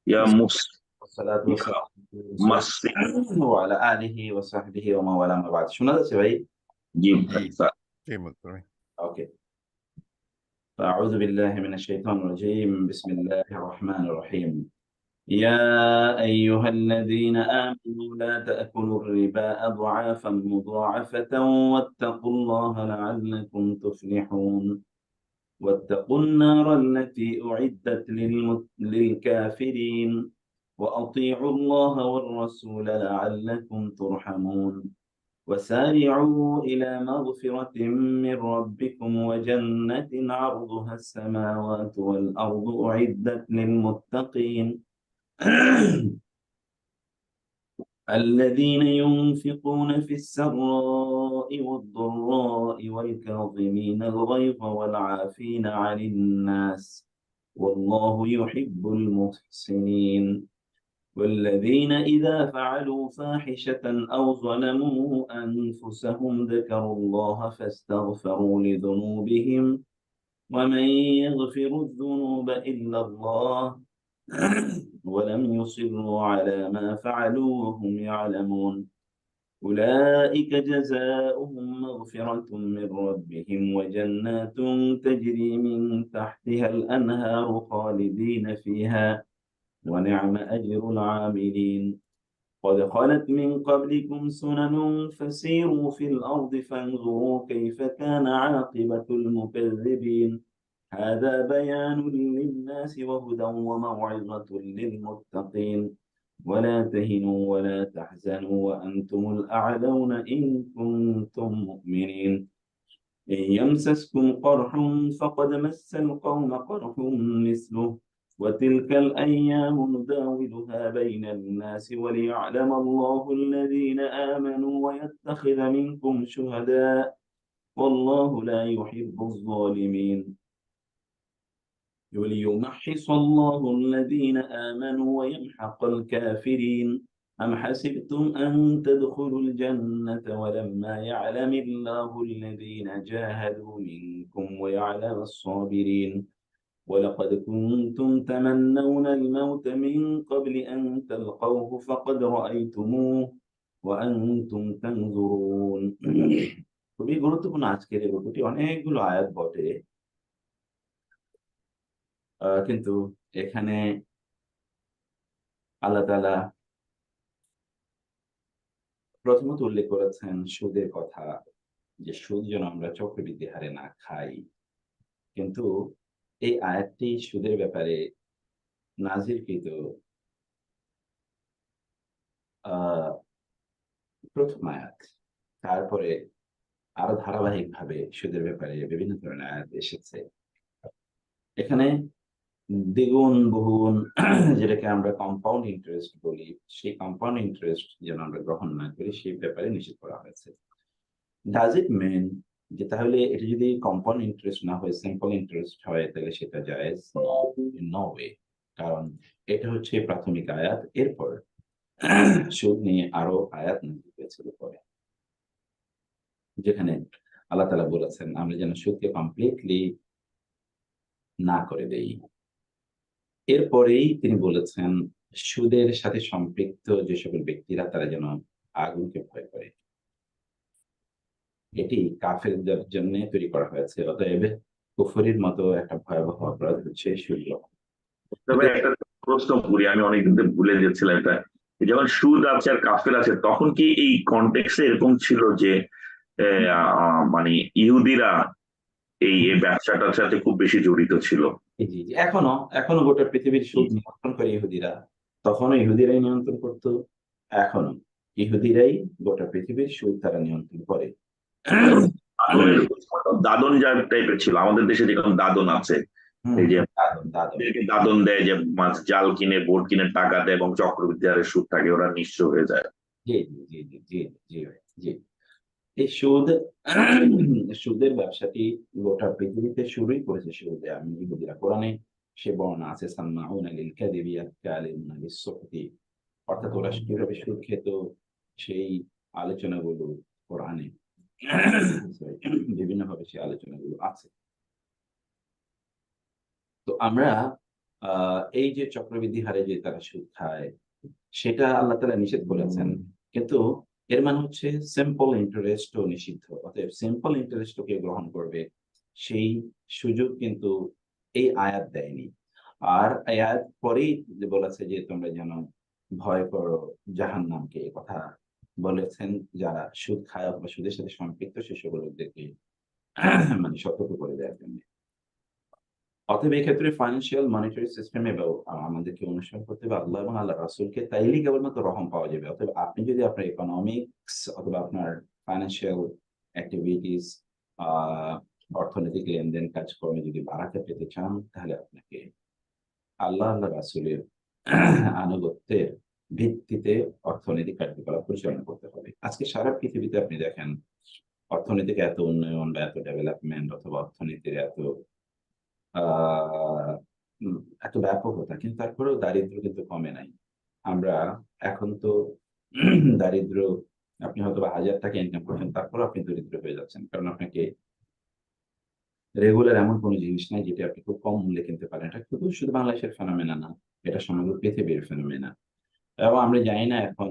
يا بسم مس الله والصلاة يا والسلام على رسول মাসি। الله وعلى آله وصحبه ومن والاه ما بعد শোনা যাচ্ছে ভাই জি ভাই স্যার। জি মুত্তামি। ওকে أعوذ بالله من الشيطان الرجيم بسم الله الرحمن الرحيم يا أيها الذين آمنوا لا تأكلوا الربا أضعافا مضاعفة واتقوا الله لعلكم تفلحون واتقوا النار التي أعدت للكافرين وأطيعوا الله والرسول لعلكم ترحمون وسارعوا إلى مغفرة من ربكم وجنة عرضها السماوات والأرض أعدت للمتقين الذين ينفقون في السراء والضراء والكاظمين الغيظ والعافين عن الناس والله يحب المحسنين والذين إذا فعلوا فاحشة أو ظلموا أنفسهم ذكروا الله فاستغفروا لذنوبهم ومن يغفر الذنوب إلا الله ولم يصروا على ما فعلوا وهم يعلمون أولئك جزاؤهم مغفرة من ربهم وجنات تجري من تحتها الأنهار خالدين فيها ونعم أجر العاملين قد خلت من قبلكم سنن فسيروا في الأرض فانظروا كيف كان عاقبة المكذبين هذا بيان للناس وهدى وموعظة للمتقين ولا تهنوا ولا تحزنوا وأنتم الأعلون إن كنتم مؤمنين إن يمسسكم قرح فقد مس القوم قرح مثله وتلك الأيام نداولها بين الناس وليعلم الله الذين آمنوا ويتخذ منكم شهداء والله لا يحب الظالمين وليمحص الله الذين آمنوا ويمحق الكافرين أم حسبتم أن تدخلوا الجنة ولما يعلم الله الذين جاهدوا منكم ويعلم الصابرين ولقد كنتم تمنون الموت من قبل أن تلقوه فقد رأيتموه وأنتم تنظرون খুবই গুরুত্বপূর্ণ আজকের এই গল্পটি অনেকগুলো আয়াত বটে কিন্তু এখানে আল্লাহ তাআলা প্রথমত উল্লেখ করেছেন সুদের কথা, যে সুদ যেন আমরা চক্রবৃদ্ধি হারে না খাই। কিন্তু এই আয়াতটি সুদের ব্যাপারে নাজিলকৃত আহ প্রথম আয়াত। তারপরে আরো ধারাবাহিকভাবে সুদের ব্যাপারে বিভিন্ন ধরনের আয়াত এসেছে। এখানে দ্বিগুণ বহুগুণ যেটাকে আমরা কম্পাউন্ড ইন্টারেস্ট বলি, সেই কম্পাউন্ড ইন্টারেস্ট যেন আমরা গ্রহণ না করি সেই ব্যাপারে নিষেধ করা হয়েছে। ডাজ ইট মিন যে তাহলে এটা যদি কম্পাউন্ড ইন্টারেস্ট না হয় সিম্পল ইন্টারেস্ট হয় তাহলে সেটা জায়েজ? No way. কারণ এটা হচ্ছে প্রাথমিক আয়াত। এরপর সুদ নিয়ে আরো আয়াত নাযিল হয়েছিল পরে, যেখানে আল্লাহ তাআলা বলেছেন আমরা যেন সুদকে কমপ্লিটলি না করে দেই। এরপরেই তিনি বলেছেন সুদের সাথে সম্পৃক্ত যে সকল ব্যক্তিরা তারা যেন আগুনকে ভয় করে। এটি কাফেরদের জন্য তৈরি করা হয়েছে। অতএব কুফরির মতো একটা ভয়াবহ অপরাধ হচ্ছে সুদ গ্রহণ। তবে একটা প্রশ্ন করি, আমি অনেকদিন ধরে ভুলে যাচ্ছিলাম এটা। যখন সুদ আছে আর কাফের আছে তখন কি এই কনটেক্সটে এরকম ছিল যে মানে ইহুদিরা এই এই ব্যবসাটার সাথে খুব বেশি জড়িত ছিল? জি, জি, জি। এখনো এখনো গোটা পৃথিবীর সুদ নিয়ন্ত্রণ করে ইহুদিরা। তখনও ইহুদিরাই নিয়ন্ত্রণ করতো, এখনো ইহুদিরাই গোটা পৃথিবীর সুদ তারা নিয়ন্ত্রণ করে। দাদনের দাদন যা টাইপের ছিল, আমাদের দেশে যেরকম দাদন আছে, এই যে দাদন দাদন। এদেরকে দাদন দেয় যে মাছ জাল কিনে বোট কিনে টাকা দেয় এবং চক্রবৃদ্ধি হারে সুদ থাকে, ওরা নিঃস্ব হয়ে যায়। জি, জি, জি, জি, জি, জি ভাই, জি। এই সুদ সুদের ব্যবসাটি গোটা পৃথিবীতে শুরুই করেছে সুদে আমি ইহুদিরা। কোরআনে সে বর্ণনা আছে সাম্মাউনা লিল কাযিবি আকালিমুনা লিস-সুহতি। অর্থাৎ ওরা কিভাবে সুদ খেত সেই আলোচনাগুলো কোরআনে বিভিন্নভাবে সেই আলোচনাগুলো আছে। তো আমরা এই যে চক্রবৃদ্ধি হারে যে তারা সুদ খায়, সেটা আল্লাহ তাআলা নিষেধ করেছেন। কিন্তু এর মানে হচ্ছে সিম্পল ইন্টারেস্টও নিষিদ্ধ। অতএব সিম্পল ইন্টারেস্টও কে গ্রহণ করবে, সেই সুযোগ কিন্তু এই আয়াত দেয়নি। আর এই আয়াত পরেই যে বলেছে যে তোমরা যেন ভয় করো জাহান্নামকে, এ কথা বলেছেন যারা সুদ খায় অথবা সুদের সাথে সম্পৃক্ত সে সকল লোকদেরকে মানে সতর্ক করে দেওয়ার জন্য। অতএব এক্ষেত্রে ফাইন্যান্সিয়াল মনিটরি সিস্টেম এবং আমাদেরকে অনুসরণ করতে হবে আল্লাহ এবং আল্লাহ রাসূলকে, তাইলেই কেবলমাত্র রহম পাওয়া যাবে। অতএব আপনি যদি আপনার ইকোনমিক্স অথবা আপনার ফাইন্যান্সিয়াল এক্টিভিটিস আ অর্থনৈতিক লেনদেন কাজকর্মে যদি বাড়াতে পেতে চান, তাহলে আপনাকে আল্লাহ রাসূলের আনুগত্যের ভিত্তিতে অর্থনৈতিক কার্যকলাপ পরিচালনা করতে হবে। আজকে সারা পৃথিবীতে আপনি দেখেন অর্থনৈতিক এত উন্নয়ন বা এত ডেভেলপমেন্ট অথবা অর্থনীতির এত আ উম এত ব্যাপকতা, কিন্তু তারপরেও দারিদ্র্য কিন্তু কমে নাই। আমরা এখন তো দারিদ্র্য, আপনি হয়তোবা ৳১,০০০ ইনকাম করছেন, তারপরেও আপনি দরিদ্র হয়ে যাচ্ছেন। কারণ আপনাকে রেগুলার এমন কোন জিনিস নাই যেটা আপনি খুব কম মূল্যে কিনতে পারেন। এটা শুধু বাংলাদেশের ফেনোমেনা না, এটা সমগ্র পৃথিবীর ফেনোমেনা। এবং আমরা জানি না এখন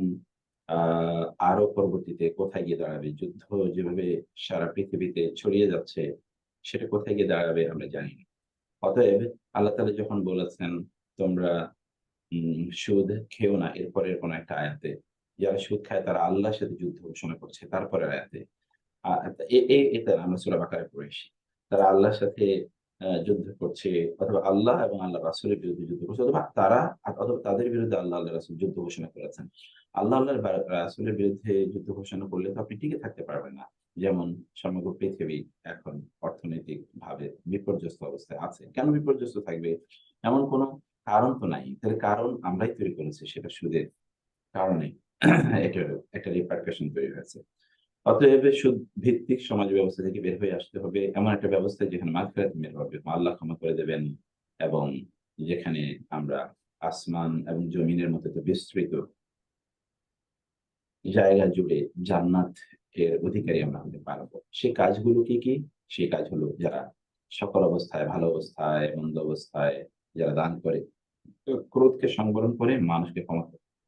আ আরো পরবর্তীতে কোথায় গিয়ে দাঁড়াবে। যুদ্ধ যেভাবে সারা পৃথিবীতে ছড়িয়ে যাচ্ছে, সেটা কোথায় গিয়ে দাঁড়াবে আমরা জানি না। অতএব আল্লাহ তাআলা যখন বলেছেন, তোমরা সুদ খেও না, এরপরের কোন একটা আয়াতে, যারা সুদ খায় তারা আল্লাহর সাথে যুদ্ধ ঘোষণা করছে। তারপরের আয়াতে আ এ এ এটা আমরা সূরা বাকারায় পড়েছি। তারা আল্লাহর সাথে যুদ্ধ করছে, অথবা আল্লাহ এবং আল্লাহর রাসূলের বিরুদ্ধে যুদ্ধ করছে, অথবা তাদের বিরুদ্ধে আল্লাহর রাসূল যুদ্ধ ঘোষণা করেছেন। আল্লাহর রাসূলের বিরুদ্ধে যুদ্ধ ঘোষণা করলে তো আপনি টিকে থাকতে পারবেন না। যেমন সমগ্র পৃথিবী এখন অর্থনৈতিকভাবে বিপর্যস্ত অবস্থায় আছে। কেন বিপর্যস্ত থাকবে? এমন কোন কারণ তো নাই। এর কারণ আমরাই তৈরি করেছি, সেটা সুদের কারণে এটার একটা রিপারকাশন তৈরি হয়েছে। অতএব সুদ ভিত্তিক সমাজ ব্যবস্থা থেকে বের হয়ে আসতে হবে। এমন একটা ব্যবস্থা যেখানে মাগফিরাত বের হবে, আল্লাহ ক্ষমা করে দেবেন, এবং যেখানে আমরা আসমান এবং জমিনের মতো একটা বিস্তৃত জায়গা জুড়ে জান্নাত এর অধিকারী আমরা হতে পারবো। সেই কাজগুলো কি, কি? সেই কাজ হলো যারা সকল অবস্থায়, ভালো অবস্থায়, মন্দ অবস্থায় যারা দান করে, ক্রোধকে সংবরণ করে মানুষকে ক্ষমা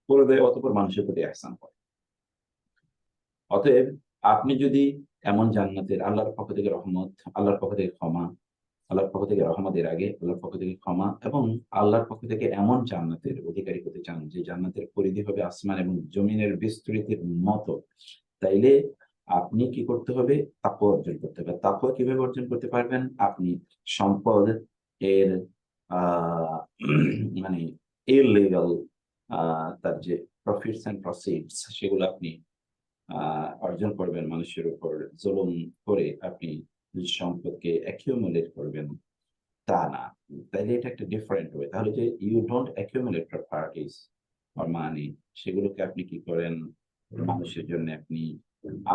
করে দেয়, অতঃপর মানুষের প্রতি ইহসান করে। অতএব আপনি যদি এমন জান্নাতের আল্লাহর পক্ষ থেকে রহমত, আল্লাহর পক্ষ থেকে ক্ষমা, আল্লাহর পক্ষ থেকে রহমত এর আগে, আল্লাহর পক্ষ থেকে ক্ষমা এবং আল্লাহর পক্ষ থেকে এমন জান্নাতের অধিকারী হতে চান যে জান্নাতের পরিধি হবে আসমান এবং জমিনের বিস্তৃতির মতো, তাইলে আপনি কি করতে হবে? তাকওয়া অর্জন করতে হবে। তাকওয়া কিভাবে অর্জন করতে পারবেন? আপনি সম্পদ এর আ মানে ইল্লিগাল আ তার যে প্রফিটস অ্যান্ড প্রসিডস সেগুলো আপনি আ অর্জন করবেন, মানুষের উপর জুলুম করে আপনি সম্পদকে accumulate করবেন, তা না। তাইলে এটা একটা ডিফারেন্ট ওয়ে। তাহলে যে you don't accumulate properties or money, সেগুলোকে আপনি কি করেন? মানুষের জন্য আপনি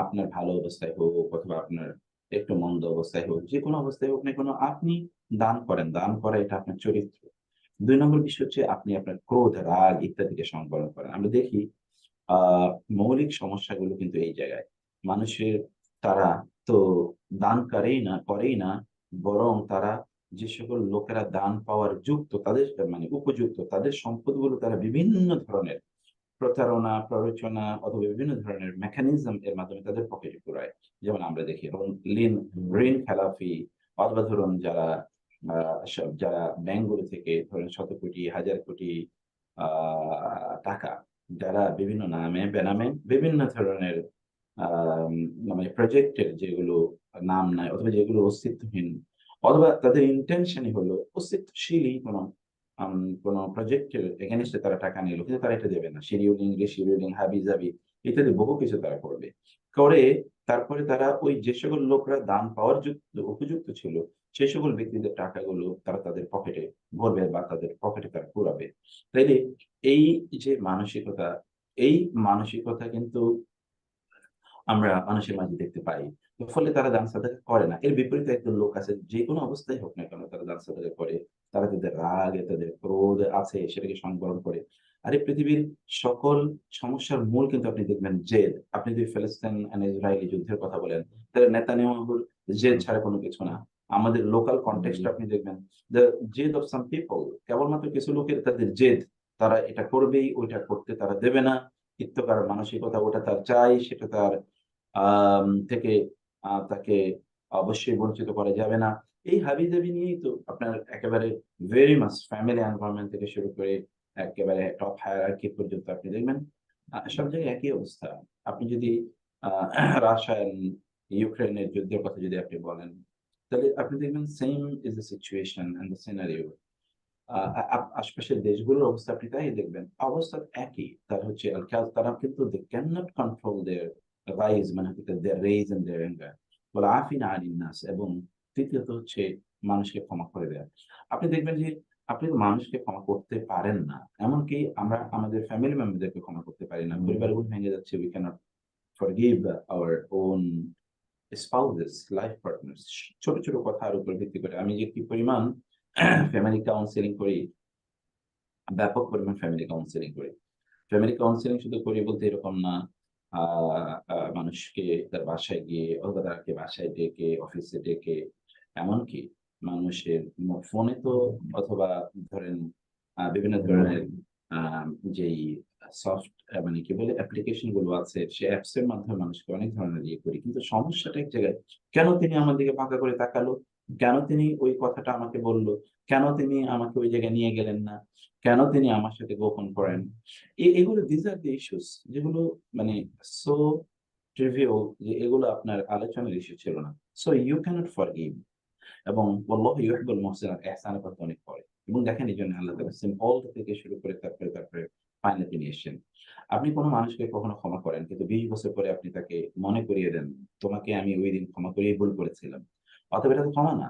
আপনার ভালো অবস্থায় হোক অথবা আপনার একটু মন্দ অবস্থায় হোক, যেকোনো অবস্থায় হোক না কেন আপনি দান করেন। দান করা এটা আপনার চরিত্র। ২ নম্বর বিষয় হচ্ছে আপনি আপনার ক্রোধ, রাগ ইত্যাদিকে সংবরণ করেন। আমরা দেখি আ মৌলিক সমস্যাগুলো কিন্তু এই জায়গায়। মানুষের তারা তো দান করেই না, বরং তারা যে সকল লোকেরা দান পাওয়ার যুক্ত, তাদের মানে উপযুক্ত, তাদের সম্পদগুলো তারা বিভিন্ন ধরনের প্রতারণা, প্ররোচনা অথবা বিভিন্ন ধরনের মেকানিজম এর মাধ্যমে তাদের পকেটে পুরায়। যেমন আমরা দেখি ঋণ খেলাপি, অথবা ধরুন যারা আ যারা ব্যাংকগুলো থেকে ধরেন শত কোটি, হাজার কোটি আ টাকা যারা বিভিন্ন নামে বেনামে বিভিন্ন ধরনের আম মানে প্রজেক্টের যেগুলো নাম নাই অথবা যেগুলো অস্তিত্বহীন, অথবা তাদের ইনটেনশনই হলো অস্তিত্বশীলই আম কোন প্রজেক্টের এগেইনস্ট এ তারা টাকা নিল। কিন্তু তারা এটা দেবে না। শিডিউলিং, রিশিডিউলিং, হাবি-জাবি ইত্যাদি বহু কিছু তারা করবে। করে তারপরে তারা ওই যে সকল লোকরা দান পাওয়ার উপযুক্ত ছিল, সেই সকল ব্যক্তিদের টাকাগুলো তারা তাদের পকেটে ভরবে বা তাদের পকেটে তারা পুরাবে। তাইলে এই যে মানসিকতা, এই মানসিকতা কিন্তু আমরা মানুষের মাঝে দেখতে পাই। তো ফলে তারা দান সাদাকা করে না। এর বিপরীতে একদল লোক আছে যেকোনো অবস্থায় হোক না কেন তারা দান সাদাকা করে। তারা তাদের রাগ, তাদের ক্রোধ আছে সেটাকে সংবরণ করে। আর এই পৃথিবীর সকল সমস্যার মূল কিন্তু আপনি দেখবেন জেদ। আপনি যদি ফিলিস্তিন এন্ড ইসরায়েলি যুদ্ধের কথা বলেন, তাহলে নেতানিয়াহুর জেদ ছাড়া কোনো কিছু না। আমাদের লোকাল কনটেক্সট আপনি দেখবেন দ্য জেদ অফ সাম পিপল, কেবলমাত্র কিছু লোকের তাদের জেদ, তারা এটা করবেই, ওইটা করতে তারা দেবে না, ইত্যকার মানসিকতা, ওটা তার চাই, সেটা তার থেকে তাকে অবশ্যই বঞ্চিত করা যাবে না। এই হাবি-জাবি নিয়েই তো আপনার একেবারে ভেরি মাচ ফ্যামিলি এনভায়রনমেন্ট থেকে শুরু করে একেবারে টপ হায়ারার্কি পর্যন্ত আপনি দেখবেন সব জায়গায় একই অবস্থা। আপনি যদি আ রাশিয়া এন্ড ইউক্রেনের যুদ্ধের কথা যদি আপনি বলেন, তাহলে আপনি দেখবেন same is the situation and the scenario. আ আ আপ আশপাশের দেশগুলোর অবস্থা আপনি তাই দেখবেন। অবস্থা একই। তার হচ্ছে তারা কিন্তু they cannot control their rise, মানে হচ্ছে their rage and their anger। ওয়াল আফিনা আনিন নাস, এবং তৃতীয়ত হচ্ছে মানুষকে ক্ষমা করে দেয়া। আপনি দেখবেন যে আপনি তো মানুষকে ক্ষমা করতে পারেন না। এমনকি আমরা আমাদের ফ্যামিলি মেম্বারদেরকে ক্ষমা করতে পারি না। পরিবারগুলো ভেঙে যাচ্ছে, we cannot forgive our own spouses, life partners. ছোট, ছোট কথার উপর ভিত্তি করে আমি যে কি পরিমাণ ফ্যামিলি কাউন্সেলিং করি, ব্যাপক পরিমাণ ফ্যামিলি কাউন্সেলিং করি। ফ্যামিলি কাউন্সেলিং শুধু করি বলতে এরকম না। আ মানুষকে তার বাসায় গিয়ে অথবা তাকে বাসায় ডেকে, অফিসে ডেকে, এমনকি মানুষের ফোনে তো, অথবা ধরেন বিভিন্ন ধরনের আ যেই সফট মানে কি বলে অ্যাপ্লিকেশন গুলো আছে, সে অ্যাপস এর মাধ্যমে মানুষকে অনেক ধরনের ইয়ে করি। কিন্তু সমস্যাটা এক জায়গায়, কেন তিনি আমার দিকে বাঁকা করে তাকালো? কেন তিনি ওই কথাটা আমাকে বলল? কেন তিনি আমাকে ওই জায়গায় নিয়ে গেলেন না? কেন তিনি আমার সাথে গোপন করেন? এগুলো these are the issues যেগুলো মানে so trivial যে এগুলো আপনার আলোচনার ইস্যু ছিল না। So you cannot forgive, এবং ওয়াল্লাহু ইউহিব্বুল মুহসিনিন, ইহসানের কথা অনেক পরে। এবং দেখেন এইজন্য আল্লাহ তাআলা সিম্পল থেকে শুরু করে তারপরে ফাইনাল তিনি এসেছেন। আপনি কোন মানুষকে কখনো ক্ষমা করেন, কিন্তু ২০ বছর পরে আপনি তাকে মনে করিয়ে দেন, তোমাকে আমি ঐদিন ক্ষমা করেই ভুল করেছিলাম। অতএব এটা তো ক্ষমা না।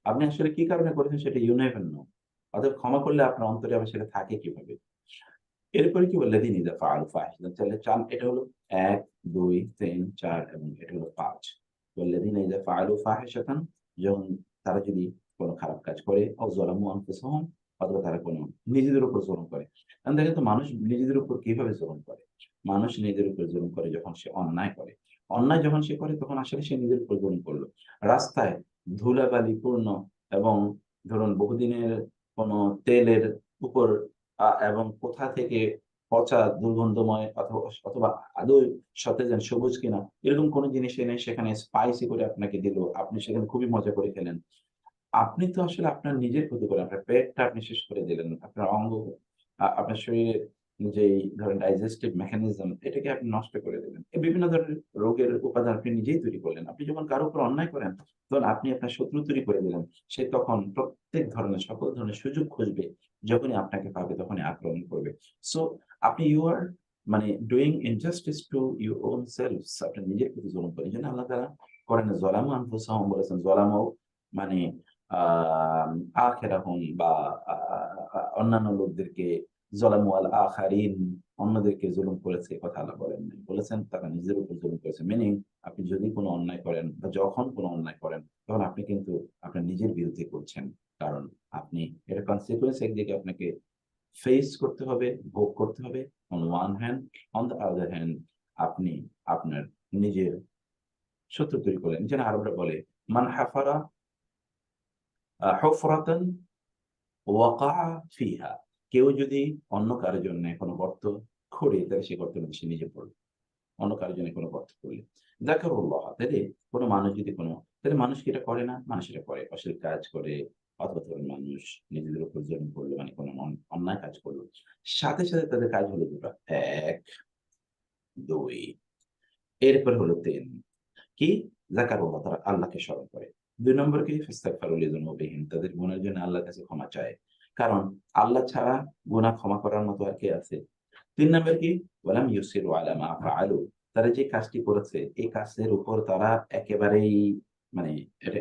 আপনি আসলে কি কারণে করেছেন সেটা you never know। অতএব ক্ষমা করলে আপনার অন্তরে আবার সেটা থাকে কিভাবে? এরপরে কি বললেন, ইদা ফাআলু ফাহিশাতান, তাহলে এটা হলো ১, ২, ৩, ৪ এবং এটা হলো ৫। ওয়াল্লাযিনা ইযা ফাআলু ফাহিশাতান, যখন তারা যদি কোন খারাপ কাজ করে, আও যালামু আনফুসাহুম, অথবা তারা কোন নিজেদের উপর জুলুম করে। কারণ দেখেন তো মানুষ নিজেদের উপর কিভাবে জুলুম করে? মানুষ নিজের উপর জুলুম করে যখন সে অন্যায় করে। অন্যায় যখন সে করে তখন আসলে সে নিজের উপর জুলুম করলো। রাস্তায় ধুলাবালিপূর্ণ এবং ধরুন বহুদিনের কোন তেলের উপর এবং কোথা থেকে পচা, দুর্গন্ধময় অথবা আদৌ সতেজ and সবুজ কিনা, এরকম কোন জিনিস এনে সেখানে স্পাইসি করে আপনাকে দিল। আপনি সেখানে খুবই মজা করে খেলেন। আপনি তো আসলে আপনার নিজের ক্ষতি করলেন। আপনার পেটটা আপনি শেষ করে দিলেন। আপনার অঙ্গ, আপনার শরীরের যেই ধরেন ডাইজেস্টিভ মেকানিজম, এটাকে আপনি নষ্ট করে দিলেন। বিভিন্ন ধরনের রোগের উপাদান আপনি নিজেই তৈরি করলেন। আপনি যখন কারো উপর অন্যায় করেন, তখন আপনি আপনার শত্রু তৈরি করে দিলেন। সে তখন প্রত্যেক ধরনের সকল ধরনের সুযোগ খুঁজবে। যখনই আপনাকে পাবে তখনই আক্রমণ করবে। সো আপনি ইউ আর মানে doing injustice to your own selves, আপনি নিজের প্রতি জুলুম করেন। এজন্য আল্লাহ তাআলা কোরআনে যালামু আনফুসাহুম বলেছেন। যালামু মানে আ আখিরাহুম, বা আ আ অন্যান্য লোকদেরকে, যালামু আল আখারিন, অন্যদেরকে জুলুম করেছে, এ কথা আল্লাহ বলেন নাই। বলেছেন তারা নিজের উপর জুলুম করেছে। মিনিং আপনি যদি কোন অন্যায় করেন বা যখন কোন অন্যায় করেন, তখন আপনি কিন্তু আপনার নিজের বিরুদ্ধে করছেন। কারণ আপনি এটার কনসিকুয়েন্স একদিকে আপনাকে ফেস করতে হবে, ভোগ করতে হবে on one hand, on the other hand আপনি আপনার নিজের শত্রু তৈরি করলেন। যেন আরবরা বলে, মান হাফারা হুফরাতান ওয়াকাআ ফিহা। কেউ যদি অন্য কারো জন্য কোন গর্ত খোঁড়ে, তাহলে সে গর্তের মধ্যে সে নিজে পড়বে। অন্য কারো জন্য কোন গর্ত করলে। যাকারুল্লাহ, তাইলে কোন মানুষ যদি তাহলে মানুষ কি এটা করে না? মানুষ এটা করে। অশ্লীল কাজ করে, অথবা ধরুন মানুষ নিজেদের উপর জুলুম করলো, মানে কোন অন্যায় কাজ করলো। সাথে, সাথে তাদের কাজ হলো ২ টা। ১, ২, এরপরে হলো ৩। কি? যাকারুল্লাহ, তারা আল্লাহকে স্মরণ করে। ২ নম্বর কি? ফাস্তাগফারু লিযুনুবিহিম, তাদের গুনাহের জন্য আল্লাহর কাছে ক্ষমা চায়। কারণ আল্লাহ ছাড়া গুনাহ ক্ষমা করার মতো আর কে আছে? ৩ নাম্বার কি? ওয়ালাম ইউসিরু আলা মা ফাআলু, তারা যে কাজটি করেছে এই কাজের উপর তারা একেবারেই মানে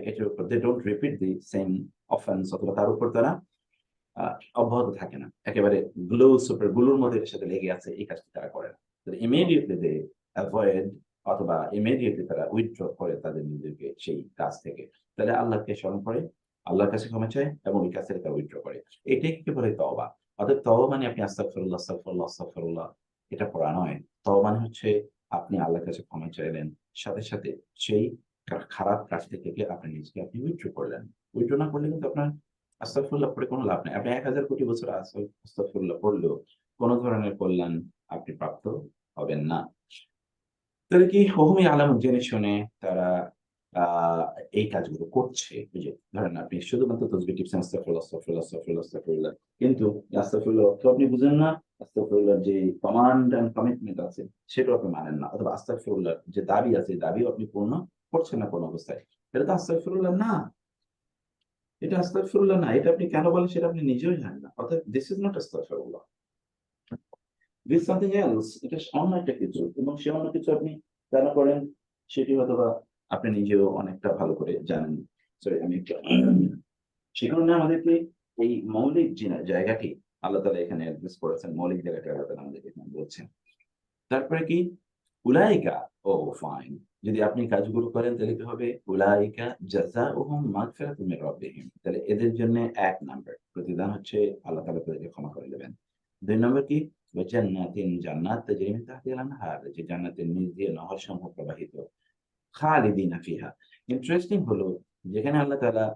এটার উপর they don't repeat the same offense, অথবা তার উপর তারা আ অব্যাহত থাকে না। একেবারে সুপার গ্লুর মতো এটার সাথে লেগে আছে, এই কাজটি তারা করে না। তো ইমিডিয়েটলি they avoid, অথবা ইমিডিয়েটলি তারা উইথড্র করে তাদের নিজেকে সেই কাজ থেকে। তাহলে আল্লাহকে স্মরণ করে, আল্লাহর কাছে ক্ষমা চায় এবং এই কাজ থেকে তারা উইথড্র করে। এটাকে বলে তওবা। অর্থাৎ তওবা মানে আপনি আস্তাগফিরুল্লাহ, আস্তাগফিরুল্লাহ, আস্তাগফিরুল্লাহ এটা পড়া নয়। তওবা মানে হচ্ছে আপনি আল্লাহর কাছে ক্ষমা চাইলেন। সাথে, সাথে সেই খারাপ কাজটি থেকে আপনি নিজেকে আপনি উইথড্র করলেন। উইথড্র না করলে কিন্তু আপনার আস্তাগফিরুল্লাহ পড়ে কোনো লাভ নাই। আপনি ১,০০০ কোটি বছর আস্তাগফিরুল্লাহ পড়লেও কোন ধরনের কল্যাণ আপনি প্রাপ্ত হবেন না। তাহলে কি ওহম ইয়ালামুন জেনে শুনে তারা আ এই কাজগুলো করছে। ওই যে ধরেন আপনি শুধুমাত্র তাসবিহ টিপছেন আস্তাগফিরুল্লাহ, আস্তাগফিরুল্লাহ, আস্তাগফিরুল্লাহ, আস্তাগফিরুল্লাহ। কিন্তু আস্তাগফিরুল্লাহ অর্থ আপনি বুঝেন না, আস্তাগফিরুল্লাহর যে কমান্ড অ্যান্ড কমিটমেন্ট আছে সেটাও আপনি মানেন না। অথবা আস্তাগফিরুল্লাহর যে দাবি আছে, এই দাবিও আপনি পূর্ণ করছেন না কোন অবস্থায়। এটা তো আস্তাগফিরুল্লাহ না। এটা আস্তাগফিরুল্লাহ না। এটা আপনি কেন বলেন সেটা আপনি নিজেও জানেন না। অর্থাৎ দিস ইস নট আস্তাগফিরুল্লাহ। This something else. এটা অন্য একটা কিছু এবং সে অন্য কিছু আপনি কেন করেন সেটি হয়তোবা আপনি নিজেও অনেকটা ভালো করে জানেন। সরি আমি একটু সে কারণে আমাদেরকে এই মৌলিক যে জায়গাটি আল্লাহ তাআলা এখানে অ্যাড্রেস করেছেন, মৌলিক জায়গাটা আল্লাহ তাআলা আমাদেরকে এখানে বলছেন। তারপরে কি? উলাইকা ও ফাইন। যদি আপনি কাজগুলো করেন তাহলে কি হবে? উলাইকা জাযাউহুম মাগফিরাতুম মির রাব্বিহিম। তাহলে এদের জন্য ১ নাম্বার প্রতিদান হচ্ছে আল্লাহ তাআলা তাদেরকে ক্ষমা করে দেবেন। ২ নম্বর কি? ওয়া জান্নাতিন জান্নাত তাজরি মিন তাহতিহাল আনহার, যে জান্নাতের নিচ দিয়ে নহরসমূহ প্রবাহিত। খালিদিনা ফিহা। ইন্টারেস্টিং হলো যেখানে আল্লাহ তাআলা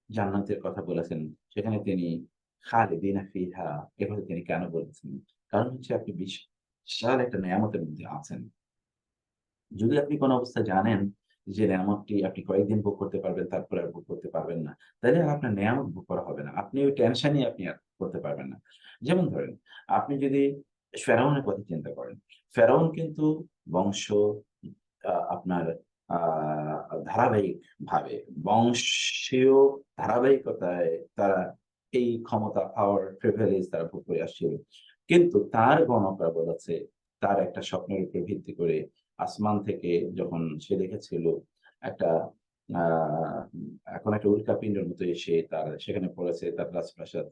জান্নাতের কথা বলেছেন, সেখানে তিনি খালিদিনা ফিহা এ কথা তিনি কেন বলেছেন? কারণ হচ্ছে আপনি বিশাল একটা নেয়ামতের মধ্যে আছেন। যদি আপনি কোন অবস্থায় জানেন যে নেয়ামতটি আপনি কয়েকদিন ভোগ করতে পারবেন, তারপরে আর ভোগ করতে পারবেন না, তাইলে আর আপনার নেয়ামত ভোগ করা হবে না। আপনি ওই টেনশনই আপনি আর করতে পারবেন না। যেমন ধরেন, আপনি যদি ফেরাউনের কথা চিন্তা করেন। ফেরাউন কিন্তু বংশ আপনার আ ধারাবাহিকভাবে বংশীয় ধারাবাহিকতায় তারা এই ক্ষমতা, পাওয়ার, প্রিভিলেজ তারা ভোগ করে আসছিল। কিন্তু তার গণকরা বলেছে, তার একটা স্বপ্নের উপর ভিত্তি করে আসমান থেকে যখন সে দেখেছিল একটা আ এখন একটা উল্কাপিন্ডের মতো এসে তার সেখানে পড়েছে, তার রাজপ্রাসাদ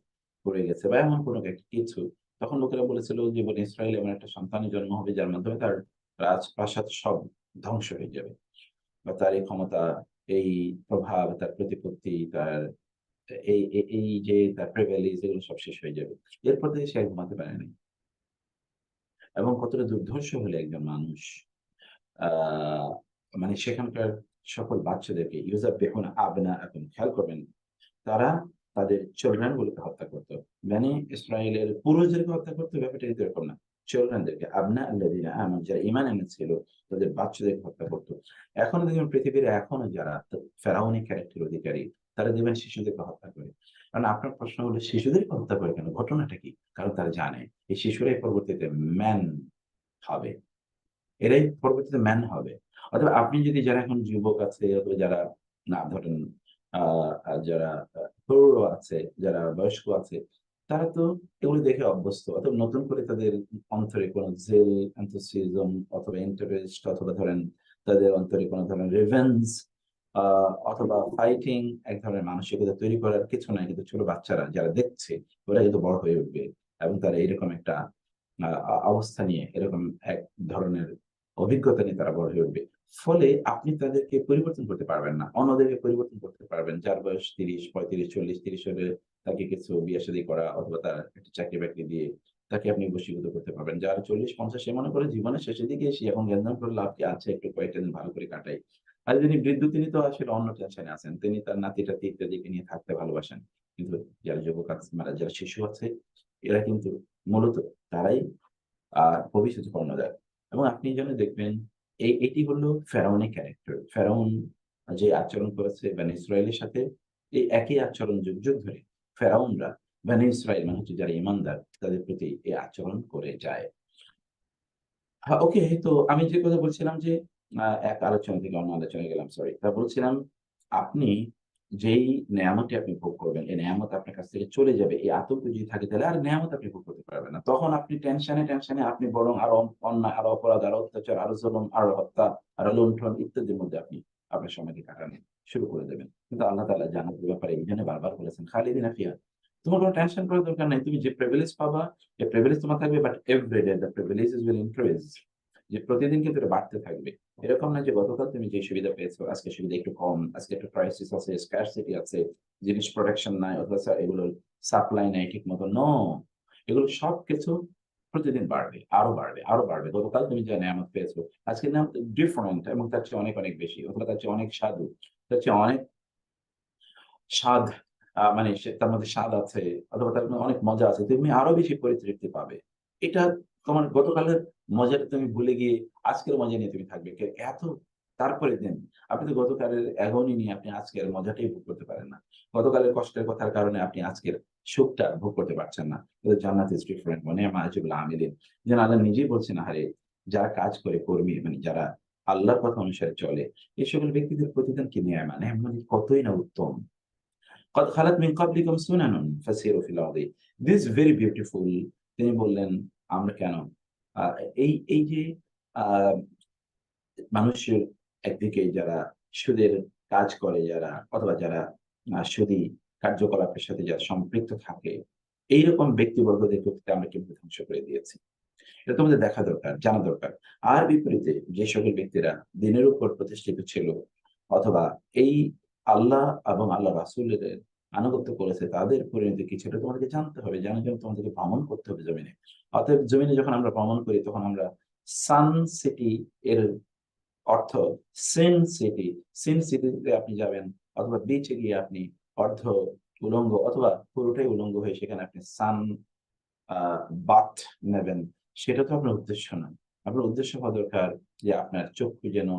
পড়ে গেছে বা এমন কোনো একটা কিছু। তখন লোকেরা বলেছিল যে বনী ইসরাইল এমন একটা সন্তানের জন্ম হবে যার মাধ্যমে তার রাজপ্রাসাদ সব ধ্বংস হয়ে যাবে। বা তার এই ক্ষমতা, এই প্রভাব, তার প্রতিপত্তি, তার এই যে তার প্রিভিলেজ এগুলো সব শেষ হয়ে যাবে। এরপর থেকে সে আর ঘুমাতে পারে নাই। এবং কতটা দুর্ধর্ষ হলে একজন মানুষ আ মানে সেখানকার সকল বাচ্চাদেরকে ইউযাব্বিহুনা আবনাআকুম, খেয়াল করবেন তারা তাদের চিলড্রেন গুলোকে হত্যা করত। বনী ইসরাইলের পুরুষদেরকে হত্যা করত, ব্যাপারটা কিন্তু এরকম না। চিলড্রেনদেরকে আবনা আল্লাযিনা আমানু, যারা ঈমান এনেছিল তাদের বাচ্চাদেরকে হত্যা করত। এখনো দেখবেন পৃথিবীর এখনো যারা ফেরাউনি ক্যারেক্টার অধিকারী তারা দেখবেন শিশুদেরকে হত্যা করে। কারণ আপনার প্রশ্ন হলো শিশুদেরকে হত্যা করে কেন? ঘটনাটা কি? কারণ তারা জানে এই শিশুরাই পরবর্তীতে ম্যান হবে। এরাই পরবর্তীতে ম্যান হবে। অথবা আপনি যদি যারা এখন যুবক আছে অথবা যারা না ধরেন আ আ যারা তরুণ আছে, যারা বয়স্ক আছে, তারা তো এগুলো দেখে অভ্যস্ত। অথবা নতুন করে তাদের অন্তরে কোন জেল, enthusiasm অথবা ইন্টারেস্ট অথবা ধরেন তাদের অন্তরে কোন ধরনের রিভেঞ্জ আ অথবা ফাইটিং এক ধরনের মানসিকতা তৈরি করার কিছু নাই। কিন্তু ছোট বাচ্চারা যারা দেখছে ওরা কিন্তু বড় হয়ে উঠবে এবং তারা এরকম একটা আ আ অবস্থা নিয়ে এরকম এক ধরনের অভিজ্ঞতা নিয়ে তারা বড় হয়ে উঠবে। ফলে আপনি তাদেরকে পরিবর্তন করতে পারবেন না। অন্যদেরকে পরিবর্তন করতে পারবেন। যার বয়স ৩০, ৩৫, ৪০, ৩০ হলে তাকে কিছু বিয়ে-শাদী করা অথবা তার একটা চাকরি-বাকরি দিয়ে তাকে আপনি বশীভূত করতে পারবেন। যার ৪০-৫০ সে মনে করে জীবনের শেষের দিকে এসে এখন জ্ঞান করে লাভ কি আছে? একটু কয়েকটা দিন ভালো করে কাটাই। আর যিনি বৃদ্ধ তিনি তো আসলে অন্য টেনশনে আছেন। তিনি তার নাতি-টাতি ইত্যাদিকে নিয়ে থাকতে ভালোবাসেন। কিন্তু যারা যুবক আছে মানে যারা শিশু আছে এরা কিন্তু মূলত তারাই ভবিষ্যতে কর্ণধার। এবং আপনি যেন দেখবেন এটি হলো ফেরাউনের ক্যারেক্টার। ফেরাউন যে আচরণ করেছে বনী ইসরাইলের সাথে এই একই আচরণ যুগ, যুগ ধরে ফেরাউনরা বনী ইসরাইল মানে হচ্ছে যারা ঈমানদার তাদের প্রতি এই আচরণ করে যায়। হ্যাঁ, ওকে। তো আমি যে কথা বলছিলাম যে এক আলোচনা থেকে অন্য আলোচনায় গেলাম সরি। বলছিলাম আপনি যেই নেয়ামতটি আপনি ভোগ করবেন, এই নেয়ামত আপনার কাছ থেকে চলে যাবে। এই আতঙ্ক যদি থাকে তাহলে আর নেয়ামত আপনি ভোগ করতে পারবেন না। তখন আপনি টেনশনে আপনি বরং আরো অন্যায়, আরো অপরাধ, আরো অত্যাচার, আরো জুলুম, আরো হত্যা, আরো লুণ্ঠন ইত্যাদির মধ্যে আপনি আপনার সময়কে কাটানো শুরু করে দেবেন। কিন্তু আল্লাহ তাআলা জান্নাতের ব্যাপারে এইজন্য বারবার বলেছেন, খালিদিনা ফিহা। তোমার কোন টেনশন করার দরকার নাই। তুমি যে প্রিভিলেজ পাবা, এই প্রিভিলেজ তোমার থাকবে but every day the privileges will increase. যে প্রতিদিন কিন্তু এটা বাড়তে থাকবে। এরকম না যে গতকাল তুমি যে সুবিধা পেয়েছো, আজকে সুবিধা একটু কম, আজকে একটু ক্রাইসিস আছে, স্কারসিটি আছে, জিনিস প্রোডাকশন নাই অথবা এগুলোর সাপ্লাই নাই ঠিকমতো। নো! এগুলো সবকিছু প্রতিদিন বাড়বে, আরো বাড়বে, আরো বাড়বে। গতকাল তুমি যে নেয়ামত পেয়েছো, আজকের নেয়ামত ডিফারেন্ট এবং তার চেয়ে অনেক, অনেক বেশি অথবা তার চেয়ে অনেক স্বাদু, তার চেয়ে অনেক স্বাদ মানে তার মধ্যে স্বাদ আছে অথবা তার মধ্যে অনেক মজা আছে। তুমি আরো বেশি পরিতৃপ্তি পাবে। এটা তোমার গতকালের মজাটা তুমি ভুলে গিয়ে আজকের মজা নিয়ে তুমি থাকবে। এত তারপরের দিন আপনি তো গতকালের এগোনি নিয়ে আপনি আজকের মজাটাই ভোগ করতে পারেন না। গতকালের কষ্টের কথার কারণে আপনি আজকের সুখটা ভোগ করতে পারছেন না। কিন্তু জান্নাত ইস ডিফারেন্ট মানে মাআজিবুল আমিলিন। যেন আল্লাহ নিজেই বলছেন, আহারে যারা কাজ করে কর্মী মানে যারা আল্লাহর কথা অনুসারে চলে, এই সকল ব্যক্তিদের প্রতিদান কি নেয়ামা, নেয়ামত কতই না উত্তম। قد خلت من قبلكم سنن فسيروا في الأرض. This is very beautiful. তিনি বললেন আমরা কেন আ এই যে আ মানুষের একদিকে যারা সুদের কাজ করে যারা অথবা যারা সুদী কার্যকলাপের সাথে যারা সম্পৃক্ত থাকে, এইরকম ব্যক্তিবর্গদেরকে আমরা কিভাবে ধ্বংস করে দিয়েছি। এটা তোমাদের দেখা দরকার, জানা দরকার। আর বিপরীতে যে সকল ব্যক্তিরা দিনের উপর প্রতিষ্ঠিত ছিল অথবা এই আল্লাহ এবং আল্লাহ রাসূলের আনুগত্য করেছে তাদের পরিণতি কি ছিল তোমাদেরকে জানতে হবে। জানার জন্য তোমাদেরকে ভ্রমণ করতে হবে জমিনে। অতএব জমিনে যখন আমরা ভ্রমণ করি তখন আমরা সান সিটি এর অর্থ সিন সিটি, সিন সিটিতে আপনি যাবেন অথবা বিচে গিয়ে আপনি অর্ধ উলঙ্গ অথবা পুরোটাই উলঙ্গ হয়ে সেখানে আপনি সান আ বাথ নেবেন, সেটা তো আপনার উদ্দেশ্য না। আপনার উদ্দেশ্য হওয়া দরকার যে আপনার চক্ষু যেন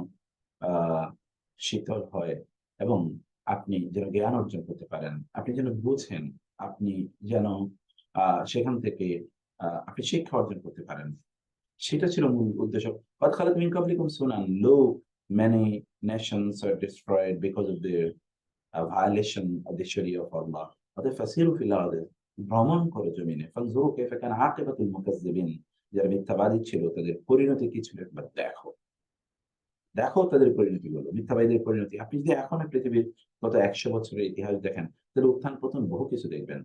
আ শীতল হয় এবং আপনি যেন জ্ঞান অর্জন করতে পারেন। আপনি যেন বুঝেন, আপনি যেন আ সেখান থেকে আপনি শিক্ষা অর্জন করতে পারেন। সেটা ছিল মূল উদ্দেশ্য। قد خلت من قبلكم سنن. Look, many nations are destroyed because of their violation of the Sharia of Allah. অতএব ফাসিরু ফিল আরদি, ভ্রমণ করো জমিনে। ফানজুরু কাইফা কানা আকিবাতুল মুকাজ্জিবিন, যারা মিথ্যাবাদী ছিল তাদের পরিণতি কি ছিল একবার দেখো। দেখো তাদের পরিণতিগুলো, মিথ্যাবাদীদের পরিণতি। আপনি যদি এখন পৃথিবীর গত ১০০ বছরের ইতিহাস দেখেন, তাহলে উত্থান-পতন বহু কিছু দেখবেন।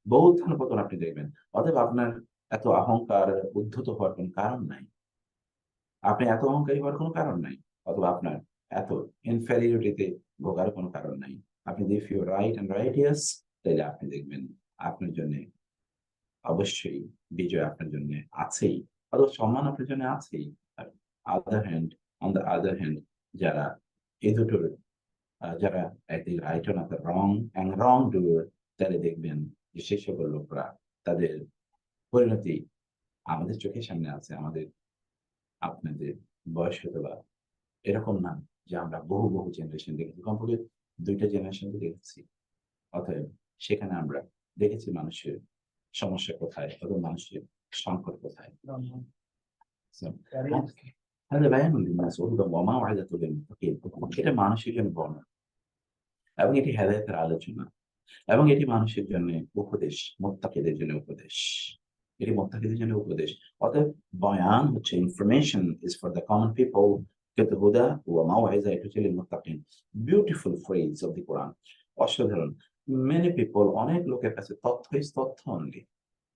বহু উত্থান-পতন আপনি দেখবেন। অতএব আপনার এত অহংকার, উদ্ধত হওয়ার কোন কারণ নাই। আপনি এত অহংকারী হওয়ার কোন কারণ নাই। অথবা আপনার এত inferiority তে ভোগার কোন কারণ নাই। আপনি যদি if you are right and righteous তাইলে আপনি দেখবেন আপনার জন্যে অবশ্যই বিজয় আপনার জন্যে আছেই। অথবা সম্মান আপনার জন্য আছেই। আর other hand on the other hand যারা এই দুটোর যারা একদিকে right or not wrong and wrong doer তাহলে দেখবেন যে সেই সকল লোকরা তাদের পরিণতি আমাদের চোখের সামনে আছে। আমাদের আপনাদের বয়স হয়তোবা এরকম না যে আমরা বহু, বহু জেনারেশন দেখেছি। কমপক্ষে ২ টা জেনারেশন তো দেখেছি। অতএব সেখানে আমরা দেখেছি মানুষের সমস্যা কোথায় এবং মানুষের সংকট কোথায়। So, هذا بيان للناس وهدى وموعظة للمتقين. এটা মানুষের জন্য বর্ণনা এবং এটি হেদায়েতের আলোচনা এবং এটি মানুষের জন্য উপদেশ, মুত্তাকিদের জন্য উপদেশ। এটি মুত্তাকিদের জন্য উপদেশ। অতএব বয়ান হচ্ছে information is for the common people কিন্তু হুদা ওয়া মাওয়াইজা এটা হচ্ছে লিল মুত্তাকিন। বিউটিফুল ফ্রেজ অফ দি কোরআন। অসাধারণ। মেনি পিপল অনেক লোকের কাছে তথ্য ইস তথ্য অনলি।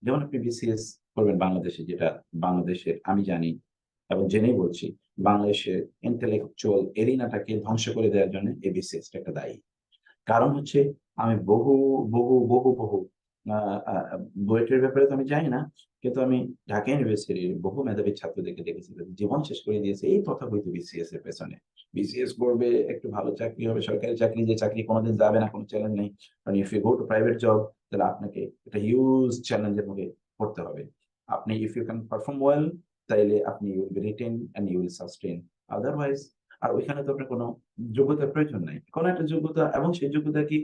যেমন আপনি বিসিএস করবেন বাংলাদেশে, যেটা বাংলাদেশের আমি জানি এবং জেনেই বলছি, বাংলাদেশের ইন্টেলেকচুয়াল এরিনাটাকে ধ্বংস করে দেওয়ার জন্য এই বিসিএস টা একটা দায়ী। কারণ হচ্ছে আমি বহু, বহু, বহু, বহু আ আ বুয়েটের ব্যাপারে তো আমি জানি না। কিন্তু আমি ঢাকা ইউনিভার্সিটির বহু মেধাবী ছাত্রদেরকে দেখেছি তাদের জীবন শেষ করে দিয়েছে এই তথাকথিত বিসিএস এর পেছনে। বিসিএস করবে, একটু ভালো চাকরি হবে, সরকারি চাকরি, যে চাকরি কোনদিন যাবে না, কোন চ্যালেঞ্জ নেই। কারণ if you go to private job তাহলে আপনাকে একটা হিউজ চ্যালেঞ্জের মুখে পড়তে হবে। আপনি if you can perform well তাইলে আপনি you will be retained and you will sustain. Otherwise আর ওইখানে তো আপনার কোন যোগ্যতার প্রয়োজন নাই। কোন একটা যোগ্যতা এবং সেই যোগ্যতা কি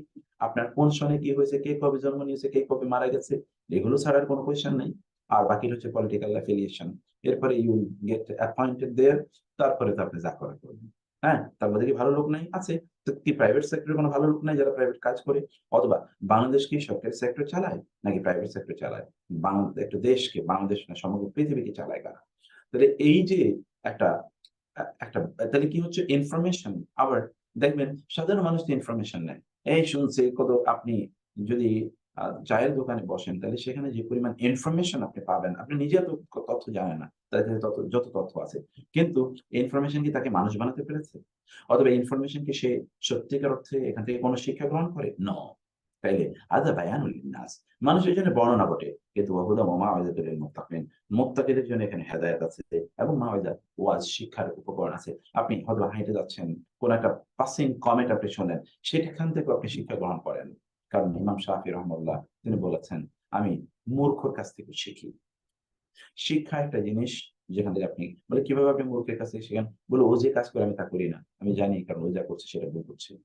আপনার কোন সনে কি হয়েছে, কে কবে জন্ম নিয়েছে, কে কবে মারা গেছে, এগুলো ছাড়ার কোন কোয়েশ্চেন নাই। আর বাকিটা হচ্ছে পলিটিক্যাল অ্যাফিলিয়েশন। এরপরে ইউ উইল গেট অ্যাপয়েন্টেড দেয়ার, তারপরে তো আপনি যা করার করবেন। হ্যাঁ? তার মধ্যে কি ভালো লোক নাই? আছে। তো কি প্রাইভেট সেক্টরে কোন ভালো লোক নাই যারা প্রাইভেট কাজ করে? অথবা বাংলাদেশ কি সরকারি সেক্টর চালায় নাকি প্রাইভেট সেক্টর চালায়? একটা দেশকে, বাংলাদেশ না সমগ্র পৃথিবীকে চালায় কারা? তাহলে এই যে একটা একটা তাহলে কি হচ্ছে ইনফরমেশন। আবার দেখবেন সাধারণ মানুষ তো ইনফরমেশন নেয়। এই শুনছি কত, আপনি যদি চায়ের দোকানে বসেন তাহলে সেখানে যে পরিমাণ ইনফরমেশন আপনি পাবেন, আপনি নিজে তো তথ্য জানেন না। তার কাছে যত তথ্য আছে। কিন্তু ইনফরমেশন কি তাকে মানুষ বানাতে পেরেছে? অথবা ইনফরমেশন কি সে সত্যিকার অর্থে এখান থেকে কোন শিক্ষা গ্রহণ করে? নো। তাইলে হাযা বায়ানুল লিন্নাস। মানুষের জন্য বর্ণনা বটে। কিন্তু ওয়া হুদা ওয়া মাউইযাতুল লিল মুত্তাকিন। মুত্তাকিদের জন্য এখানে হেদায়েত আছে এবং মাওয়াইদা, ওয়াজ, শিক্ষার উপকরণ আছে। আপনি হয়তো হাঁইটে যাচ্ছেন, কোন একটা পাসিং কমেন্ট আপনি শোনেন, সেখান থেকেও আপনি শিক্ষা গ্রহণ করেন। কারণ ইমাম শাফি রহমাল্লাহ তিনি বলেছেন, "আমি মূর্খর কাছ থেকে শিখি।" শিক্ষা একটা জিনিস যেখান থেকে আপনি বলে, "কিভাবে আপনি মূর্খের কাছ থেকে শিখেন?" বলে, "ও যে কাজ করে আমি তা করি না। আমি জানি কারণ ও যা করছে সেটা ভুল করছে।"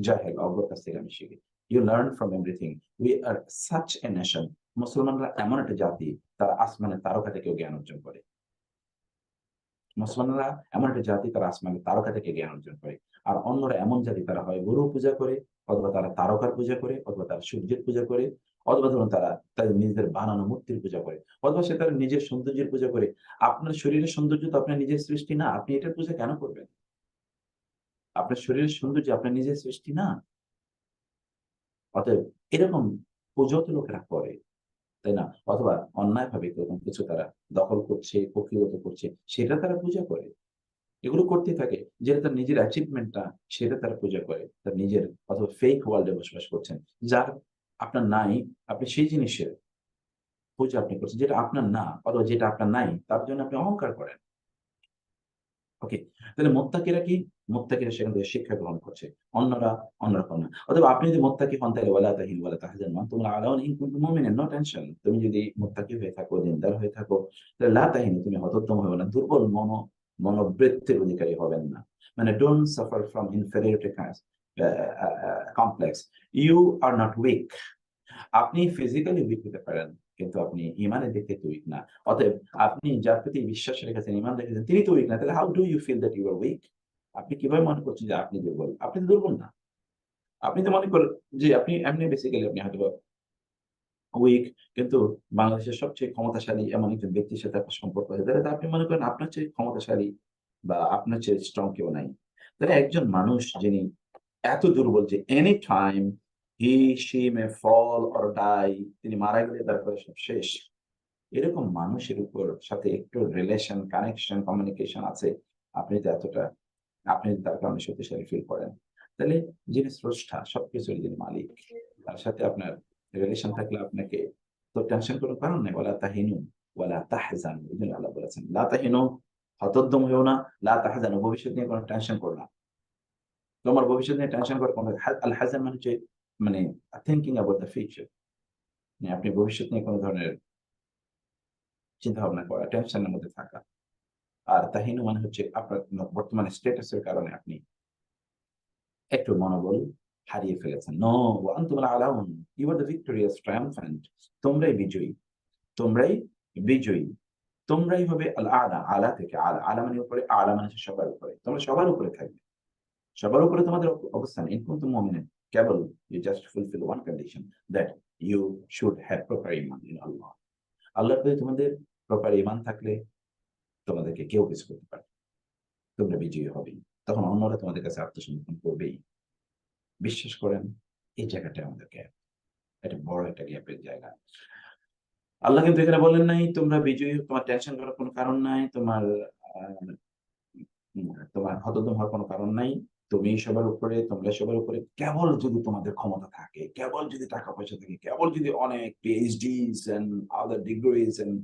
জাহেল, অজ্ঞর কাছ থেকে আমি শিখি। You learn from everything. We are such a nation. মুসলমানরা এমন একটা জাতি, তারা আসমানের তারকা থেকেও জ্ঞান অর্জন করে। মুসলমানরা এমন একটা জাতি, তারা আসমানের তারকা থেকে জ্ঞান অর্জন করে। আর অন্যরা এমন জাতি, তারা হয় গরু পূজা করে, অথবা তারা তারকার পূজা করে, অথবা তারা সূর্যের পূজা করে, অথবা ধরুন তারা তাদের নিজেদের বানানো মূর্তির পূজা করে, অথবা সে তার নিজের সৌন্দর্যের পূজা করে। আপনার শরীরের সৌন্দর্য তো আপনার নিজের সৃষ্টি না। আপনি এটার পূজা কেন করবেন? আপনার শরীরের সৌন্দর্য আপনার নিজের সৃষ্টি না। অতএব এরকম পুজো তো লোকেরা করে, তাই না? অথবা অন্যায়ভাবে এরকম কিছু তারা দখল করছে, কুক্ষিগত করছে, সেটা তারা পূজা করে। এগুলো করতেই থাকে। যেটা তার নিজের অ্যাচিভমেন্ট টা, সেটা তারা পূজা করে। তার নিজের অথবা ফেক ওয়ার্লড এ বসবাস করছেন। যার আপনার নাই, আপনি সেই জিনিসের পূজা আপনি করছেন। যেটা আপনার না, অথবা যেটা আপনার নাই, তার জন্য আপনি অহংকার করেন। ওকে। তাহলে মুত্তাকিরা কি? মুত্তাকিরা সেখান থেকে শিক্ষা গ্রহণ করছে। অন্যরা অন্যরকম না। অথবা আপনি যদি মুত্তাকি হন, তাহলে ওয়ালা তাহিনু ওয়ালা তাহজানু ওয়া আনতুম আ'লাউনা ইন কুনতুম মুমিনিন। No tension. তুমি যদি মুত্তাকি হয়ে থাকো, দিনদার হয়ে থাকো, তাহলে লা তাহিনু, তুমি হতোদ্যম হবে না। দুর্বল মনোবৃত্তির অধিকারী হবেন না। মানে don't suffer from inferiority complex. You are not weak. আপনি ফিজিক্যালি উইক হতে পারেন, কিন্তু আপনি ইমানের দিক থেকে উইক না। অতএব আপনি যার প্রতি বিশ্বাস রেখেছেন, ইমান রেখেছেন, তিনি তো উইক না। তাহলে how do you feel that you are weak? আপনি কিভাবে মনে করছেন যে আপনি দুর্বল? আপনি তো দুর্বল না। আপনি তো মনে করেন যে আপনি এমনি বেসিক্যালি আপনি হয়তোবা উইক, কিন্তু বাংলাদেশের সবচেয়ে ক্ষমতাশালী এমন একজন ব্যক্তির সাথে আপনার সম্পর্ক আছে। তাহলে তো আপনি মনে করেন আপনার চেয়ে ক্ষমতাশালী বা আপনার চেয়ে স্ট্রং কেউ নাই। তাহলে একজন মানুষ যিনি এত দুর্বল যে any time he she may fall or die, তিনি মারা গেলে তারপরে সব শেষ। এরকম মানুষের উপর সাথে একটু রিলেশন, কানেকশন, কমিউনিকেশন আছে। আপনি তো এতটা, আপনি যদি তার কারণে শক্তিশালী ফিল করেন। তাহলে যিনি স্রষ্টা, সবকিছুর যিনি মালিক, তার সাথে আপনার রিলেশন থাকলে আপনাকে তো টেনশন করার কারণ নেই। ওয়ালা তাহিনু ওয়ালা তাহজানু। এজন্য আল্লাহ বলেছেন, লা তাহিনু, হতোদ্যম হইও না, লা তাহজানু, ভবিষ্যৎ নিয়ে কোন টেনশন করো না। তোমার ভবিষ্যৎ নিয়ে টেনশন করার কোন আল হাযান মানে হচ্ছে মানে থিংকিং অ্যাবাউট দ্য ফিউচার। মানে আপনি ভবিষ্যৎ নিয়ে কোন ধরনের চিন্তা ভাবনা করা, টেনশনের মধ্যে থাকা। আর তাহিনু মানে হচ্ছে আপনার বর্তমানে স্ট্যাটাস এর কারণে আপনি একটু মনোবল হারিয়ে ফেলেছেন। নো, ওয়া আনতুম আ'লাউন। You are the victorious, triumphant. তোমরাই বিজয়ী। তোমরাই বিজয়ী। তোমরাই হবে আল আ'লা, আ'লা থেকে আ'লা। আ'লা মানে উপরে, আ'লা মানে হচ্ছে সবার উপরে। তোমরা সবার উপরে থাকবে। সবার উপরে তোমাদের অবস্থান। ইন কুনতুম মুমিনিন। কেবল you just fulfill one condition, that you should have proper iman in Allah. আল্লাহর প্রতি তোমাদের প্রপার ঈমান থাকলে তোমাদেরকে কেউ কিছু করতে পারবে না। তোমরা বিজয়ী হবেই। তখন অন্যরা তোমাদের কাছে আত্মসমর্পণ করবেই। বিশ্বাস করেন, এই জায়গাটায় আমাদের গ্যাপ। এটা বড় একটা গ্যাপের জায়গা। আল্লাহ কিন্তু এখানে বলেন নাই, তোমরা বিজয়ী, তোমার টেনশন করার কোনো কারণ নাই। তোমার আ তোমার হতোদ্যম হওয়ার কোনো কারণ নাই। তুমি সবার উপরে, তোমরা সবার উপরে। কেবল যদি তোমাদের ক্ষমতা থাকে, কেবল যদি টাকা-পয়সা থাকে, কেবল যদি অনেক PhDs and other degrees and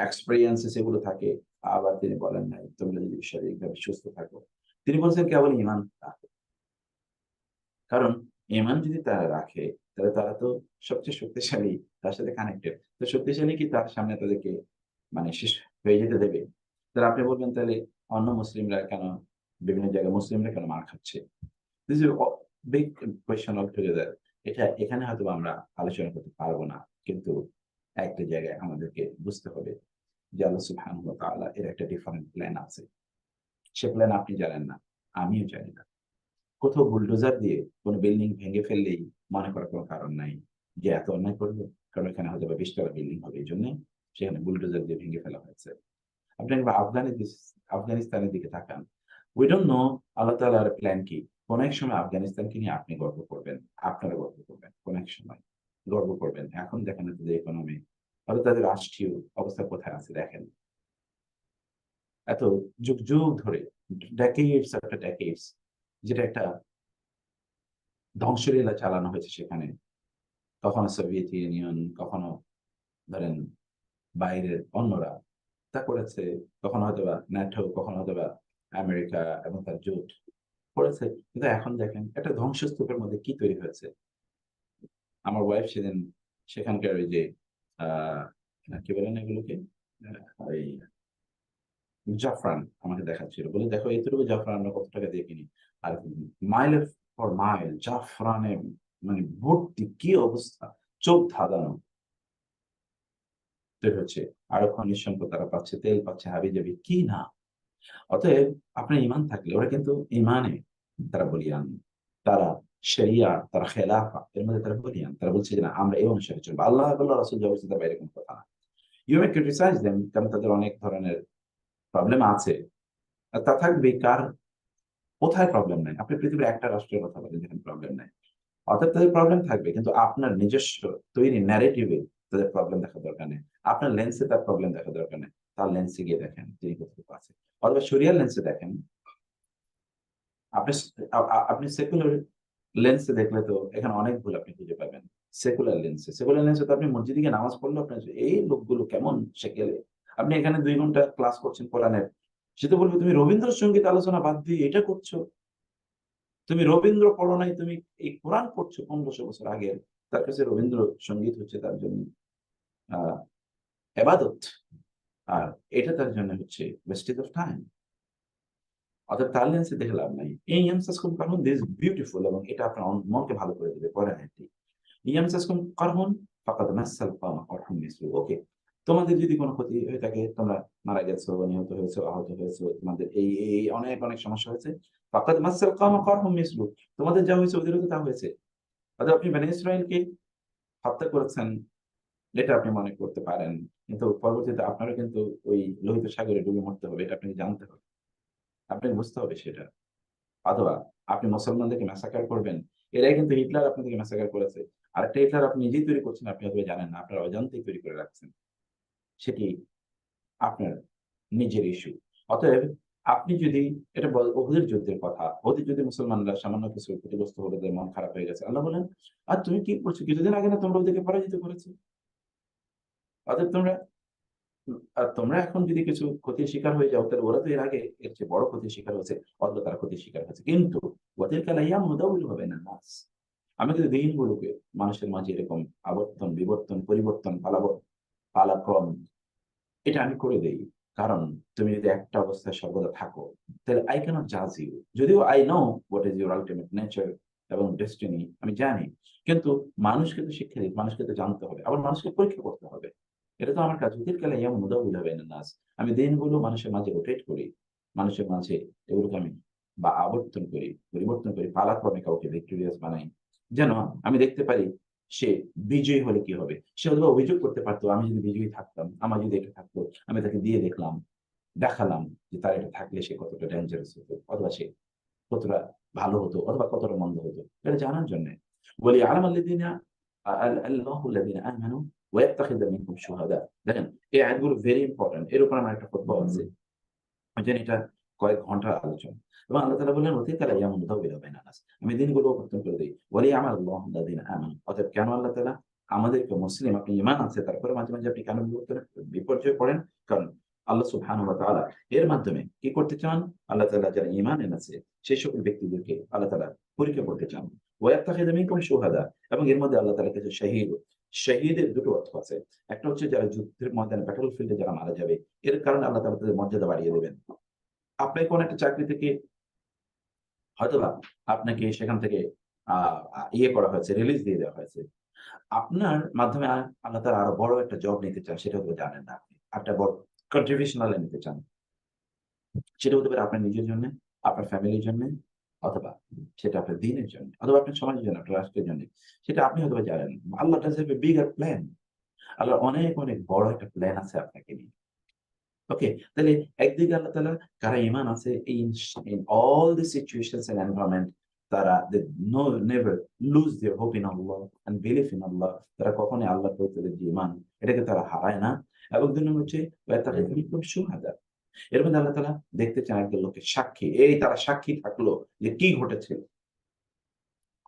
experiences এগুলো থাকে। আবার তিনি বলেন নাই, তোমরা যদি শারীরিকভাবে সুস্থ থাকো। তিনি বলছেন কেবল ঈমান রাখো। কারণ ঈমান যদি তারা রাখে, তাহলে তারা তো সবচেয়ে শক্তিশালী, তার সাথে কানেক্টেড। তো শক্তিশালী কি তার সামনে তাদেরকে মানে শেষ হয়ে যেতে দেবে? তাহলে আপনি বলবেন, তাহলে অন্য মুসলিমরা কেন, বিভিন্ন জায়গায় মুসলিমরা কেন মার খাচ্ছে? This is big question all together. এটা এখানে হয়তোবা আমরা আলোচনা করতে পারব না। কিন্তু একটা জায়গায় আমাদেরকে বুঝতে হবে যে আল্লাহ সুবহানাহু ওয়া তাআলা এর একটা ডিফারেন্ট প্ল্যান আছে। সে প্ল্যান আপনি জানেন না, আমিও জানি না। কোথাও বুলডোজার দিয়ে কোন বিল্ডিং ভেঙে ফেললেই মনে করার কোন কারণ নাই যে এত অন্যায় করলো। কারণ এখানে হয়তোবা ২০ তলা বিল্ডিং হবে। এজন্য সেখানে বুলডোজার দিয়ে ভেঙে ফেলা হয়েছে। আপনি একবার আফগানিস্তানের দিকে তাকান। We don't know আল্লাহ তাআলার প্ল্যান কি? কোন এক সময় আফগানিস্তানকে নিয়ে আপনি গর্ব করবেন। আপনারা গর্ব করবেন। কোন এক সময় গর্ব করবেন। এখন দেখেন তাদের ইকোনমি, তাহলে তাদের রাষ্ট্রীয় অবস্থা কোথায় আছে দেখেন। এত যুগ, যুগ ধরে decades after decades, যেটা একটা ধ্বংসলীলা চালানো হয়েছে সেখানে। কখনো সোভিয়েত ইউনিয়ন, কখনো ধরেন বাইরের অন্যরা তা করেছে, কখনো হয়তোবা ন্যাটো, কখনো হয়তোবা আমেরিকা এবং তার জোট করেছে। কিন্তু এখন দেখেন একটা ধ্বংসস্তূপের মধ্যে কি তৈরি হয়েছে। আমার ওয়াইফ সেদিন সেখানকার ওই যে আহ কি বলেন এগুলোকে, ওই জাফরান আমাকে দেখাচ্ছিল, বলে দেখো এতটুকু জাফরান আমরা কত টাকা দিয়ে কিনি। আর মাইলের পর মাইল জাফরানে মানে ভর্তি, কি অবস্থা, চোখ ধাঁধানো তৈরি হচ্ছে। আরো খনিজ সম্পদ তারা পাচ্ছে, তেল পাচ্ছে, হাবিজাবি কি না। অতএব আপনার ইমান থাকলে ওরা কিন্তু ইমানে তারা বলিয়ান, তারা শরিয়া, তারা খেলাফা এর মধ্যে তারা বলিয়ান, তারা বলছে যে না আমরা এই অনুসারে চলবো, আল্লাহ আল্লাহ রাসূল যা বলছে তার বাইরে কোনো কথা না। ইউ মে ক্রিটিসাইজ দেম, কারণ তাদের অনেক ধরনের প্রবলেম আছে। আর তা থাকবে, কার কোথায় প্রবলেম নাই? আপনি পৃথিবীর একটা রাষ্ট্রের কথা বলেন যেখানে প্রবলেম নাই। অর্থাৎ তাদের প্রবলেম থাকবে, কিন্তু আপনার নিজস্ব তৈরি ন্যারেটিভে তাদের প্রবলেম দেখা দরকার নেই। আপনার লেন্সে তার প্রবলেম দেখা দরকার নেই। তার লেন্সে গিয়ে দেখেন তিনি কতটুকু আছে। অথবা শরিয়ার লেন্সে দেখেন। আপনি আপনি সেকুলার লেন্সে দেখলে তো এখানে অনেক ভুল আপনি খুঁজে পাবেন। সেকুলার লেন্সে তো আপনি মসজিদে গিয়ে নামাজ পড়লে আপনার এই লোকগুলো কেমন সেকেলে। আপনি এখানে 2 ঘন্টা ক্লাস করছেন কোরআনের, সে তো বলবে তুমি রবীন্দ্রসঙ্গীত আলোচনা বাদ দিয়ে এটা করছো, তুমি রবীন্দ্র পড়ো নাই, তুমি এই কোরআন পড়ছো 1500 বছর আগে। তার কাছে রবীন্দ্র সঙ্গীত হচ্ছে তার জন্য আহ এবাদত, আর এটা তার জন্য হচ্ছে ওয়েস্টেজ অফ টাইম। অর্থাৎ তার লেন্সে দেখে লাভ নাই। এই ইয়ামসাসকুম কারণ দিস বিউটিফুল, এবং এটা আপনার মনকে ভালো করে দেবে। পরে আয়াতটি ইয়ামসাসকুম কারহুন ফাকাদ মাসাল কওমা কারহুন মিসলু। ওকে, তোমাদের যদি কোনো ক্ষতি হয়ে থাকে, তোমরা মারা গেছো, নিহত হয়েছো, আহত হয়েছো, তোমাদের এই এই অনেক অনেক সমস্যা হয়েছে, ফাকাদ মাসাল কওমা কারহুন মিসলু, তোমাদের যা হয়েছে ওদেরও তো তা হয়েছে। অর্থাৎ আপনি বনী ইসরাইলকে হত্যা করেছেন, এটা আপনি মনে করতে পারেন, কিন্তু পরবর্তীতে আপনারও কিন্তু ওই লোহিত সাগরে ডুবে মরতে হবে, এটা আপনাকে জানতে হবে, আপনাকে বুঝতে হবে সেটা। অথবা আপনি মুসলমানদেরকে ম্যাসাকার করবেন, এরাই কিন্তু হিটলার আপনাদেরকে ম্যাসাকার করেছে। আরেকটা হিটলার আপনি নিজেই তৈরি করছেন, আপনি হয়তো জানেন না, আপনার অজান্তেই তৈরি করে রাখছেন। সেটি আপনার নিজের ইস্যু। অতএব আপনি যদি এটা ওহুদের যুদ্ধের কথা, ওদের যদি মুসলমানরা সামান্য কিছু ক্ষতিগ্রস্ত হলে ওদের মন খারাপ হয়ে গেছে, আল্লাহ বলেন আর তুমি কি করছো, কিছুদিন আগে না তোমরা ওদেরকে পরাজিত করেছো। অতএব তোমরা এখন যদি কিছু ক্ষতির শিকার হয়ে যাও, তাহলে ওরা তো এর আগে এর চেয়ে বড় ক্ষতির শিকার হয়েছে, অথবা তারা ক্ষতির শিকার হয়েছে। কিন্তু ওদের কালাইয়া মুদাউল হবে না নাস, আমি কিন্তু দিনগুলোকে মানুষের মাঝে এরকম আবর্তন বিবর্তন পরিবর্তন পালাক্রম এটা আমি করে দেই। কারণ তুমি যদি একটা অবস্থায় সর্বদা থাকো, তাহলে আই ক্যানট জাজ ইউ, যদিও I know what is your ultimate nature এবং ডেস্টিনি, আমি জানি। কিন্তু মানুষকে তো শিক্ষা দিতে, মানুষকে তো জানতে হবে, আবার মানুষকে পরীক্ষা করতে হবে। এটা তো আমার কাজ। ওদের কালে ইয়া মুদাউল হবে না নাস, আমি দিনগুলো মানুষের মাঝে রোটেট করি, মানুষের মাঝে এগুলোকে আমি বা আবর্তন করি, পরিবর্তন করি, পালাক্রমে কাউকে ভিক্টোরিয়াস বানাই, যেন আমি দেখতে পারি সে বিজয়ী হলে কি হবে। সে হয়তো অভিযোগ করতে পারতো, আমি যদি বিজয়ী থাকতাম, আমার যদি এটা থাকতো, আমি তাকে দিয়ে দেখলাম, দেখালাম যে তার এটা থাকলে সে কতটা ডেঞ্জারাস হতো, অথবা সে কতটা ভালো হতো, অথবা কতটা মন্দ হতো, এটা জানার জন্য। বলি আলামাল্লাযিনা আল্লাহুল্লাযিনা আমানু ওয়া ইয়াত্তাখিযা মিনকুম শুহাদা। দেখেন এই আয়াতগুলো ভেরি ইম্পর্টেন্ট, এর উপর আমার একটা খুতবা আছে, জানি এটা কয়েক ঘন্টার আলোচনা। এবং আল্লাহ তাআলা বললেন অতীত কালে ইয়ামুন দাউলা বাইনান নাস, আমি দিনগুলো পরিবর্তন করে দেই। ওয়ালি আমাল্লাহু আল্লাযিনা আমানু। অতএব কেন আল্লাহ তাআলা আমাদেরকে মুসলিম, আপনি ঈমান আছে তারপরে মাঝে মাঝে আপনি কেন বিপর্যয়ে পড়েন? কারণ আল্লাহ সুবহানাহু ওয়া তাআলা এর মাধ্যমে কি করতে চান? আল্লাহ তাআলা যারা ঈমান এনেছে সেই সকল ব্যক্তিদেরকে আল্লাহ তাআলা পরীক্ষা করতে চান। ওয়া ইয়াত্তাখিযা মিনকুম শুহাদা, এবং এর মধ্যে আল্লাহ তাআলা কিছু শহীদের দুটো অর্থ আছে। একটা হচ্ছে যারা যুদ্ধের ময়দানে ব্যাটল ফিল্ডে যারা মারা যাবে, এর কারণে আল্লাহ তাআলা তাদের মর্যাদা বাড়িয়ে দেবেন। আপনাকে কোন একটা চাকরি থেকে হয়তোবা আপনাকে সেখান থেকে ইয়ে করা হয়েছে, রিলিজ দিয়ে দেওয়া হয়েছে। আপনার মাধ্যমে আল্লাহ তাআলা আরো বড় একটা জব নিতে চান, সেটা হয়তো জানেন না আপনি। একটা বড় কন্ট্রিবিউশনাল নিতে চান। সেটা হতে পারে আপনার নিজের জন্য, আপনার ফ্যামিলির জন্য, অথবা সেটা আপনার দিনের জন্য, অথবা আপনার সমাজের জন্য, আপনার রাষ্ট্রের জন্য। সেটা আপনি হয়তোবা জানেন। আল্লাহ does have a bigger plan. আল্লাহর অনেক, অনেক বড় একটা প্ল্যান আছে আপনাকে নিয়ে। ওকে, তাহলে একদিকে আল্লাহ তাআলা কারা ঈমান আছে in all the situations and environment, তারা they no never lose their hope in Allah and belief in Allah, তারা কখনোই আল্লাহর প্রতি তাদের যে ঈমান এটাকে তারা হারায় না। এবং ২ নম্বর হচ্ছে ওয়াতাখিযু মিনকুম শুহাদা, এর মধ্যে আল্লাহ তাআলা দেখতে চান একজন লোকের সাক্ষী, এই তারা সাক্ষী থাকলো যে কি ঘটেছিল।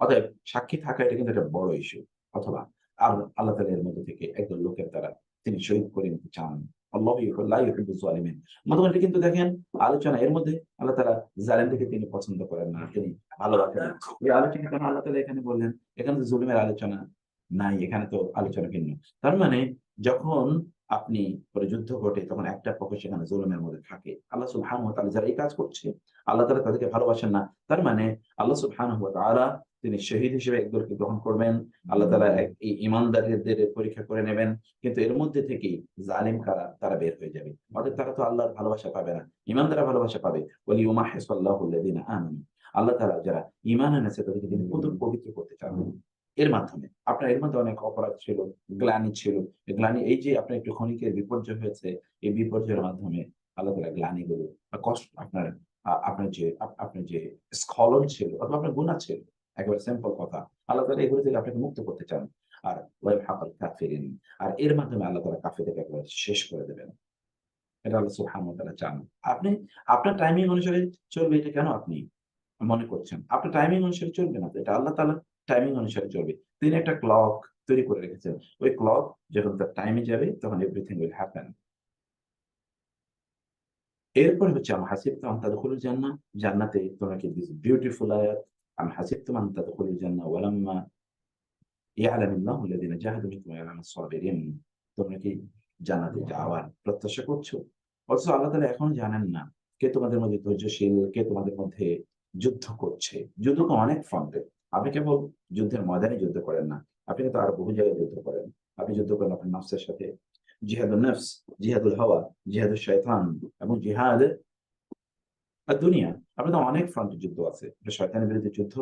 অতএব সাক্ষী থাকা এটা কিন্তু একটা বড় ইস্যু। অথবা আর আল্লাহ তাআলা এর মধ্যে থেকে একজন লোকের দ্বারা তিনি শহীদ করে নিতে চান। আল্লাহ লা ইউহিব্বুজ জালিমিন। বন্ধুগণ, এটা কিন্তু দেখেন আলোচনা, এর মধ্যে আল্লাহ তাআলা জালেমদেরকে তিনি পছন্দ করেন না, তিনি ভালোবাসেন না। এই আলোচনা কেন আল্লাহ তাআলা এখানে বললেন? এখানে তো জুলুমের আলোচনা নাই, এখানে তো আলোচনা ভিন্ন। তার মানে যখন আপনি পরে যুদ্ধ ঘটে তখন একটা পক্ষ সেখানে জুলুমের মধ্যে থাকে। আল্লাহ সুবহানাহু ওয়া তাআলা যারা এই কাজ করছে, আল্লাহ তাআলা তাদেরকে ভালোবাসেন না। তার মানে আল্লাহ সুবহানাহু ওয়া তাআলা তিনি শহীদ হিসেবে একদলকে গ্রহণ করবেন। আল্লাহ তাআলা এই ঈমানদারদের পরীক্ষা করে নেবেন। কিন্তু এর মধ্যে থেকেই জালিম কারা তারা বের হয়ে যাবে। অর্থাৎ তারা তো আল্লাহর ভালোবাসা পাবে না। ঈমানদাররা ভালোবাসা পাবে। ওয়ালিইউমাহহিসাল্লাহু আল্লাযীনা আমানু। আল্লাহ তাআলা যারা ঈমান এনেছে তাদেরকে তিনি পবিত্র করতে চান। এর মাধ্যমে আপনার এর মধ্যে অনেক অপরাধ ছিল, গ্লানি ছিল। এই গ্লানি, এই যে আপনার একটু ক্ষণিকের বিপর্যয় হয়েছে, এই বিপর্যয়ের মাধ্যমে আল্লাহ তাআলা গ্লানিগুলো বা কষ্ট আপনার আপনার যে স্খলন ছিল অথবা আপনার গুনাহ ছিল, একেবারে সিম্পল কথা। আল্লাহ তাআলা এগুলো থেকে আপনাকে মুক্ত করতে চান। আর ওয়াইহাকাল কাফিরিন, আর এর মাধ্যমে আল্লাহ তাআলা কাফিরদেরকে একেবারে শেষ করে দেবেন। এটা আল্লাহ সুবহানাহু ওয়া তাআলা চান। আপনি আপনার টাইমিং অনুসারে চলবে, এটা কেন আপনি মনে করছেন? আপনার টাইমিং অনুসারে চলবে না তো। এটা আল্লাহ তাআলার টাইমিং অনুসারে চলবে। তিনি একটা ক্লক তৈরি করে রেখেছেন। ওই ক্লক যখন তার টাইমে যাবে তখন এভরিথিং উইল হ্যাপেন। এরপরে হচ্ছে আম হাসিবতুম আন তাদখুলুল জান্নাহ। জান্নাতে তোমরা কি দিস বিউটিফুল আয়াত। আম হাসিবতুম আন তাদখুলুল জান্নাহ ওয়ালাম্মা ইয়ালামিল্লাহু আল্লাযীনা জাহাদু মিনকুম ওয়া ইয়ালামাস সাবিরিন। তোমরা কি জান্নাতে যাওয়ার প্রত্যাশা করছো? অথচ আল্লাহ তাআলা এখনো জানেন না কে তোমাদের মধ্যে ধৈর্যশীল, কে তোমাদের মধ্যে যুদ্ধ করছে। যুদ্ধ তো অনেক ফ্রন্টে। আপনি কেবল যুদ্ধের ময়দানে যুদ্ধ করেন না। আপনি কিন্তু আরো বহু জায়গায় যুদ্ধ করেন। আপনি যুদ্ধ করেন আপনার নফসের সাথে। জিহাদুন নফস, জিহাদুল হাওয়া, জিহাদুশ শয়তান এবং জিহাদ আর দুনিয়া। আপনার তো অনেক ফ্রন্টে যুদ্ধ আছে। আপনার শয়তানের বিরুদ্ধে যুদ্ধ,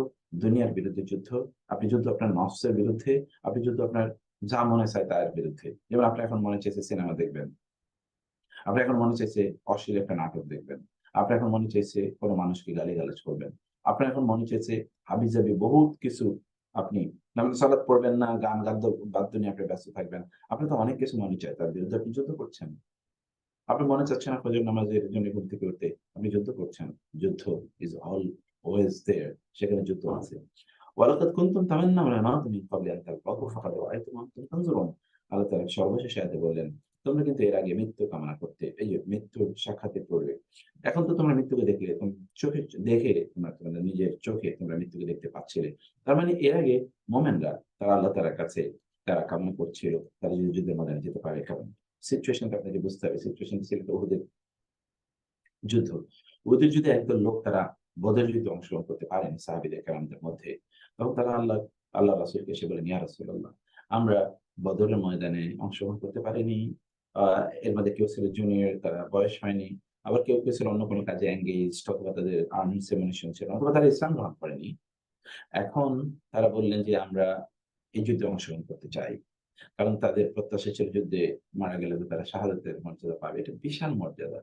দুনিয়ার বিরুদ্ধে যুদ্ধ, আপনি যুদ্ধ আপনার নফসের বিরুদ্ধে, আপনি যুদ্ধ আপনার যা মনে চায় তার বিরুদ্ধে। যেমন আপনার এখন মনে চাইছে সিনেমা দেখবেন। আপনার এখন মনে চাইছে অশ্লীল একটা নাটক দেখবেন। আপনার এখন মনে চাইছে কোন মানুষকে গালিগালাজ করবেন। আপনার এখন মনে চাইছে হাবিজাবি বহুত কিছু আপনি নামাজ সালাত পড়বেন না, গান বাদ্য নিয়ে আপনি ব্যস্ত থাকবেন। আপনার তো অনেক কিছু মনে চায়, তার বিরুদ্ধে আপনি যুদ্ধ করছেন। আপনার মনে চাচ্ছে না ফজর নামাজের জন্য ঘুম থেকে উঠতে, আপনি যুদ্ধ করছেন। যুদ্ধ ইজ অলওয়েজ দেয়ার, সেখানে যুদ্ধ আছে। ওয়ালাকাদ কুনতুম তামান্নাউনা আল-মাউত মিন ক্বাবলি আন তালকাহু ফাকাদ রাআইতুম ওয়া আনতুম তানজুরুন। আল্লাহ তাআলা সর্বশেষ আয়াতে বললেন, তোমরা কিন্তু এর আগে মৃত্যু কামনা করতে, এই যে মৃত্যুর সাক্ষাতে পড়বে। এখন তো তোমরা মৃত্যুকে দেখলে, চোখে দেখে তোমরা তোমাদের নিজের চোখে তোমরা মৃত্যুকে দেখতে পাচ্ছিলে। তার মানে এর আগে মোমেনরা তারা আল্লাহ তাআলার কাছে তারা কামনা করছিল তারা যদি যুদ্ধের ময়দানে যেতে পারে। কারণ সিচুয়েশনটা আপনাকে বুঝতে হবে। সিচুয়েশন ছিল উহুদের যুদ্ধ। উহুদের যুদ্ধে একদল লোক তারা বদরের যুদ্ধে অংশগ্রহণ করতে পারেনি সাহাবীদের কেরামদের মধ্যে। তখন তারা আল্লাহ রাসূলকে এসে বলেন, ইয়া রাসূলাল্লাহ, আমরা বদরের ময়দানে অংশগ্রহণ করতে পারিনি। এর মধ্যে কেউ ছিল জুনিয়র, তারা বয়স হয়নি। আবার কেউ ছিল অন্য কোনো কাজে এনগেজড, অথবা তাদের আর্মি সেমিনেশন ছিল, অথবা তারা ইসলাম গ্রহণ করেনি। এখন তারা বললেন যে আমরা এই যুদ্ধে অংশগ্রহণ করতে চাই। কারণ তাদের প্রত্যাশা ছিল যুদ্ধে মারা গেলে তো তারা শাহাদাতের মর্যাদা পাবে। এটা বিশাল মর্যাদা।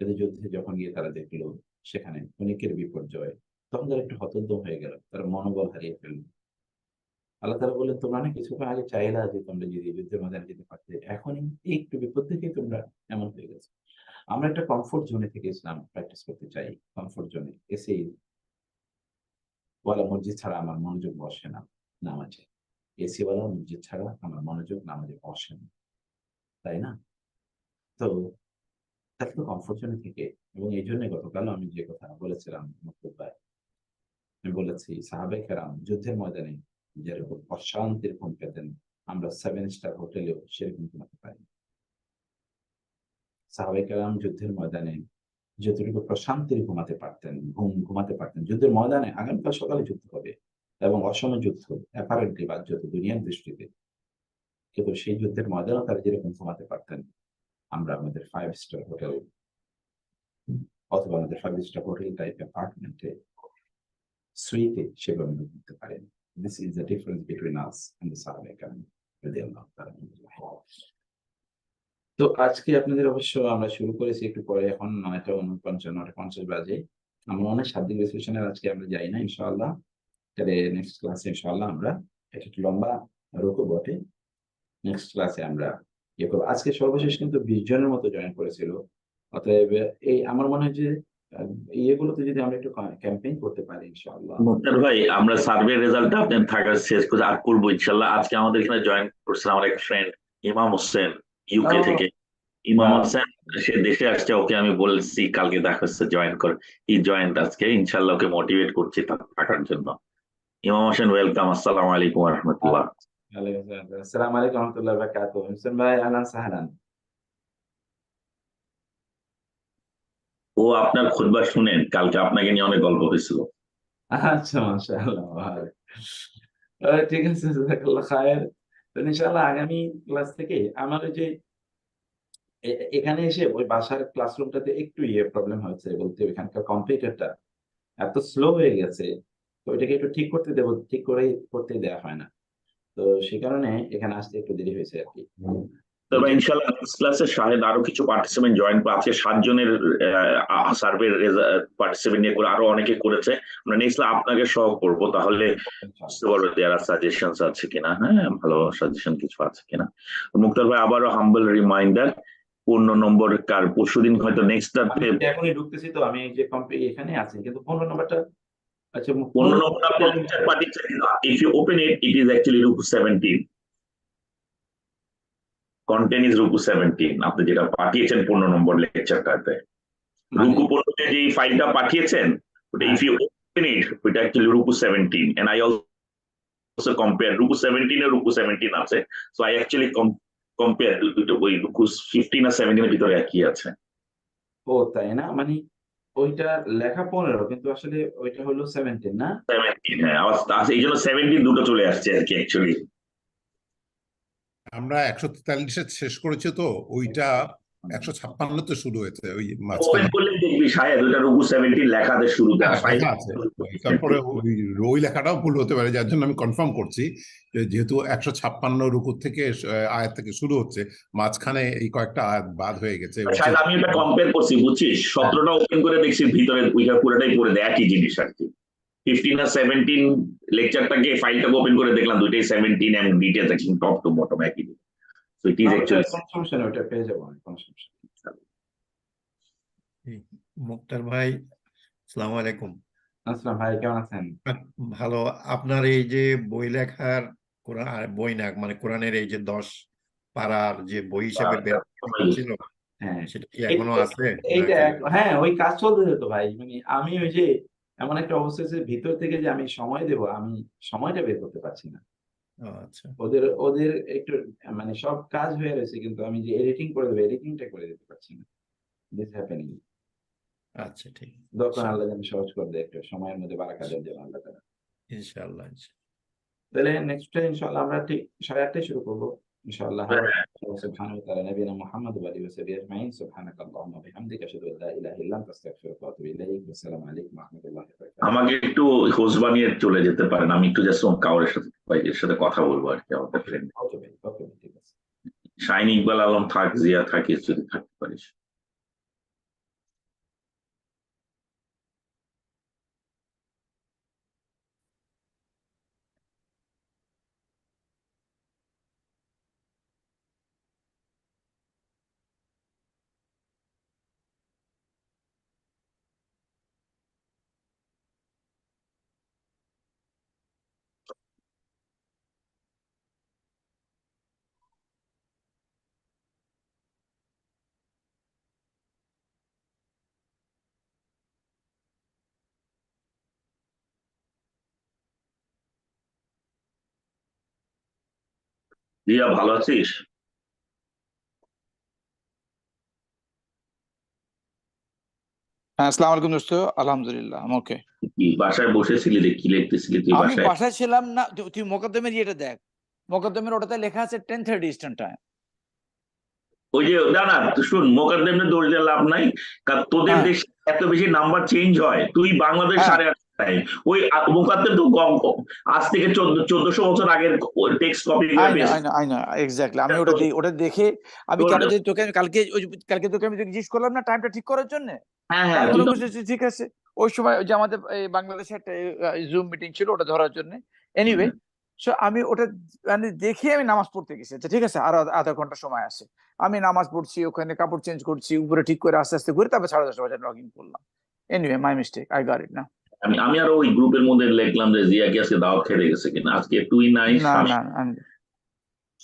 কিন্তু যুদ্ধে যখন গিয়ে তারা দেখলো সেখানে ক্ষণিকের বিপর্যয়, তখন তারা একটু হতোদ্যম হয়ে গেল। তারা মনোবল হারিয়ে ফেলল। আল্লাহ তাআলা বললেন, তোমরা না কিছুক্ষণ আগে চাইলা যে তোমরা যদি যুদ্ধের ময়দানে যেতে পারতে। এখনই এই একটু বিপদ থেকেই তোমরা এমন হয়ে গেছো। আমরা একটা কমফোর্ট জোনে থেকে ইসলাম প্র্যাকটিস করতে চাই। কমফোর্ট জোনে এসি ওয়ালা মসজিদ ছাড়া আমার মনোযোগ বসে না নামাজে। এসি ওয়ালা মসজিদ ছাড়া আমার মনোযোগ নামাজে বসে না। তাই না? তো তাহলে তো কমফোর্ট জোনে থেকে, এবং এইজন্য গতকাল আমি যে কথা বলেছিলাম মকবুল ভাই, আমি বলেছি সাহাবায়ে কেরাম যুদ্ধের ময়দানে যেরকম প্রশান্তির ঘুম পেতেন, আমরা 7 স্টার হোটেলেও সেরকম ঘুমাতে পারি না। সাহাবায়ে কেরাম যুদ্ধের ময়দানে যতটুকু প্রশান্তির ঘুমাতে পারতেন। যুদ্ধের ময়দানে আগামীকাল সকালে যুদ্ধ হবে এবং অসমে যুদ্ধ, অ্যাপারেন্টলি বাহ্যত দুনিয়ার দৃষ্টিতে। কিন্তু সেই যুদ্ধের ময়দানেও তারা যেরকম ঘুমাতে পারতেন, আমরা আমাদের 5 স্টার হোটেল অথবা আমাদের 5 স্টার হোটেল টাইপ অ্যাপার্টমেন্টে সুইতে সেভাবে ঘুমোতে পারেন। This is the difference between us and the সাহাবায়ে কেরাম রাদিয়াল্লাহু তাআলা আনহুম। তো আজকে আপনাদের অবশ্য আমরা শুরু করেছি একটু পরে, এখন 9:49 9:50 বাজে। আমরা অনেক শাব্দিক বিশ্লেষণের আজকে আমরা যাই না ইনশাআল্লাহ। তবে নেক্সট ক্লাসে ইনশাআল্লাহ আমরা এটা একটু লম্বা রুকু বটে। নেক্সট ক্লাসে আমরা ইয়ে করব। আজকে সর্বশেষ কিন্তু 20 জনের মতো জয়েন করেছিল। অতএব এই আমার মনে হয় যে ইয়েগুলোতে যদি আমরা একটু ক্যাম্পেইন করতে পারি ইনশাআল্লাহ। মুক্তার ভাই, আমরা সার্ভে রেজাল্টটা আপনার থাকার শেষ করে আর করবো ইনশাল্লাহ। আজকে আমাদের এখানে জয়েন করছেন আমার এক ফ্রেন্ড ইমাম হোসেন। ইউকে ও থেকে। ইমাম বাহ, হোসেন সে দেশে আসছে, ওকে আমি বলছি কালকে দেখা হচ্ছে জয়েন করে, ই জয়েন্ট আজকে, ইনশাল্লাহ ওকে মোটিভেট করছি থাকার জন্য। ইমাম হোসেন ওয়েলকাম, আসসালামু আলাইকুম রহমতুল্লাহ। ওয়ালাইকুম আসসালাম। আসসালামু আলাইকুম রহমতুল্লাহ বারাকাতুহু। হোসেন ভাই, আহলান সাহলান। ও আপনার খুতবা শুনেন, কালকে আপনাকে নিয়ে অনেক গল্প হয়েছিল। আচ্ছা, মাশাআল্লাহ, ভালো। ঠিক আছে, জাযাকাল্লাহ খায়ের। তো ইনশাআল্লাহ আগামী ক্লাস থেকে আমার ওই যে এখানে এসে ওই বাসার ক্লাসরুমটাতে একটু প্রবলেম হয়েছে বলতে, ওইখানকার কম্পিউটারটা এত স্লো হয়ে গেছে। তো ওইটাকে একটু ঠিক করতে দেব, ঠিক করে করতে দেয়া হয় না। তো সে কারণে এখানে আসতে একটু দেরি হয়েছে আরকি। তবে যে ইনশাল্লাহ নেক্সট ক্লাসে শাহেদ আরো কিছু পার্টিসিপেন্ট জয়েন করে, আজকে 7 জনের সার্ভে পার্টিসিপেন্ট নিয়ে করে, আরো অনেকে করেছে। আমরা নেক্সট আপনাকে সহ করবো, তাহলে বুঝতে পারবো দেয়ার সাজেশনস আছে কিনা, হ্যাঁ ভালো সাজেশন কিছু আছে কিনা। মুক্তার ভাই আবারও হাম্বল রিমাইন্ডার, 15 নম্বর কার পরশুদিন হয়তো নেক্সট আমি এখনই ঢুকতেছি, তো আমি এই যে এখানে আছি কিন্তু ফোন নম্বরটা, আচ্ছা, ফোন 15 নম্বর আপনি লেকচার পাঠিয়েছেন, if you open it, it is actually রুকু 17, কন্টেন্ট ইজ রুকু 17, আপনি যেটা পাঠিয়েছেন 15 নম্বর লেকচারটাতে, মানে, রুকু 15 যে ফাইলটা পাঠিয়েছেন, ওটা হ্যাঁ, ইফ ইউ ওপেন ইট, ওটা অ্যাকচুয়ালি রুকু 17, এন্ড আই অলসো কম্পেয়ার রুকু 17 এর রুকু 17 আছে, সো আই অ্যাকচুয়ালি কম্পেয়ার ওই রুকু 15 আর 17 এর ভিতরে একই আছে। ও তাই না? মানে ওইটা লেখা 15 কিন্তু আসলে ওইটা হলো 17 না? 17, হ্যাঁ আবার এই জন্য 17 দুটো চলে আসছে আর কি অ্যাকচুয়ালি। আমরা 143 শেষ করেছি, তো ওইটা 156 শুরু হয়েছে ওই ওপেন মাঝখানে। করলে দেখবি শায়দ ওটা রুকু 17 লেখাতে শুরুতে হ্যাঁ, ফাইল। লেখা আছে। তারপরে ওই ওই লেখাটাও ভুল হতে পারে, যার জন্য আমি কনফার্ম করছি যে যেহেতু 156 রুকু থেকে আয়াত থেকে শুরু হচ্ছে, মাঝখানে এই কয়েকটা আয়াত বাদ হয়ে গেছে, which শায়দ is- আমি এটা কম্পেয়ার করছি, বুঝছিস, হ্যাঁ, 17টা ওপেন করে দেখছি ভিতরে ওইটা পুরোটাই পড়ে দেয় একই জিনিস আর কি। 15 আর 17 লেকচারটাকে ফাইলটাকে ওপেন করে দেখলাম, দুইটাই 17 এন্ড ডিটেইলস একদম টপ টু বটম একই। সো ইট ইজ ওটা অ্যাকচুয়ালি। কোনো সমস্যা নেই, ওটা পেয়ে যাবো আমি, কোনো সমস্যা নেই। জি, মুক্তার ভাই, আসসালামু আলাইকুম। আসসালাম ভাই, কেমন আছেন? ভালো। আপনার এই যে বই লেখার, কোরআন বই না মানে কোরআনের এই যে 10 পারার যে বই হিসেবে বের ছিল, হ্যাঁ, সেটা কি এখনো আছে এইটা নাকি? হ্যাঁ, ওই কাজ চলতেছে তো ভাই। মানে আমি ওই যে এমন একটা অবস্থা হচ্ছে, ভিতর থেকে যে আমি সময় দেব, আমি সময়টা বের করতে পারছি না। আচ্ছা, ওদের ওদের একটু মানে সব কাজ হয়ে রয়েছে, কিন্তু আমি যে এডিটিং করে দেবো, এডিটিংটা করে দিতে পারছি না। This happening. আচ্ছা, ঠিক। দরকার আল্লাহ যেন সহজ করে দেয়, একটু সময়ের মধ্যে বারাকা দেন যেন আল্লাহ তাআলা। ইনশাআল্লাহ। তাহলে নেক্সট টাইম ইনশাআল্লাহ আমরা ঠিক 8:30 শুরু করবো ইনশাআল্লাহ। সুবহানাহু ওয়া তাআলা নবিয়ানা মুহাম্মদ ওয়া আলিহি ওয়া সাহবিহি আজমাইন। সুবহানাকাল্লাহুম্মা ওয়া বিহামদিকা আশহাদু আল্লা ইলাহা ইল্লা আনতা আস্তাগফিরুকা ওয়া আতুবু ইলাইক। আসসালামু আলাইকুম ওয়া রাহমাতুল্লাহি ওয়া বারাকাতুহু। আমাকে একটু হোস্ট বানিয়ে চলে যেতে পারেন, আমি একটু জাস্ট কাউরের সাথে ভাইয়ের সাথে কথা বলবো আর কি, আমাদের ফ্রেন্ড ওকে ভাই, ওকে ভাই, ঠিক আছে। শাইন ইকবাল আলম থাক, জিয়া থাকিস যদি থাকতে পারিস। জিয়া ভালো আছিস? হ্যাঁ, আসসালামু আলাইকুম দোস্ত। আলহামদুলিল্লাহ, আমি ওকে। কি বাসায় বসেছিলি রে, কি লিখতেছিলি তুই আমি বাসায়? বাসায় ছিলাম না। তুই মোকদ্দমের ইয়েটা দেখ, মোকদ্দমের ওটাতে লেখা আছে 10:30 ইস্টার্ন টাইম। ওই যে না না, শুন, মোকাদ্দেমে দোষ দিয়ে লাভ নাই, কারণ তোদের হ্যাঁ, দেশে এত বেশি নাম্বার চেঞ্জ হয়, তুই বাংলাদেশ হ্যাঁ, 8:30টায় ওই মোকাদ্দেম তো আজ থেকে 1400 বছর আগের টেক্সট কপি করে আই না পেস্ট। আই না আই না এক্স্যাক্টলি। আমি ওটা দেখে আমি কেন যে তোকে আমি কালকে তোকে আমি জিজ্ঞেস করলাম না টাইমটা ঠিক করার জন্য। হ্যাঁ হ্যাঁ, তুই তারপরে তো বুঝেছি ঠিক আছে। ওই সময় ওই যে আমাদের এই বাংলাদেশে একটা জুম মিটিং ছিল, ওটা ধরার জন্য। এনিওয়ে, সো আমি ওটা মানে দেখে আমি নামাজ পড়তে গেছি। আচ্ছা ঠিক আছে, আর আধা ঘন্টা সময় আছে। আমি নামাজ পড়ছি, ওখানে কাপড় চেঞ্জ করছি, উপরে ঠিক করে আস্তে আস্তে ঘুরে তারপর 10:30 বাজে লগ ইন করলাম। Anyway, my mistake, I got it না। আমি আমি আরো ওই গ্রুপের মধ্যে লিখলাম যে জিয়া কি আজকে দাওয়াত খেতে গেছে কিনা, আজকে তুই নাই, না স্বামী না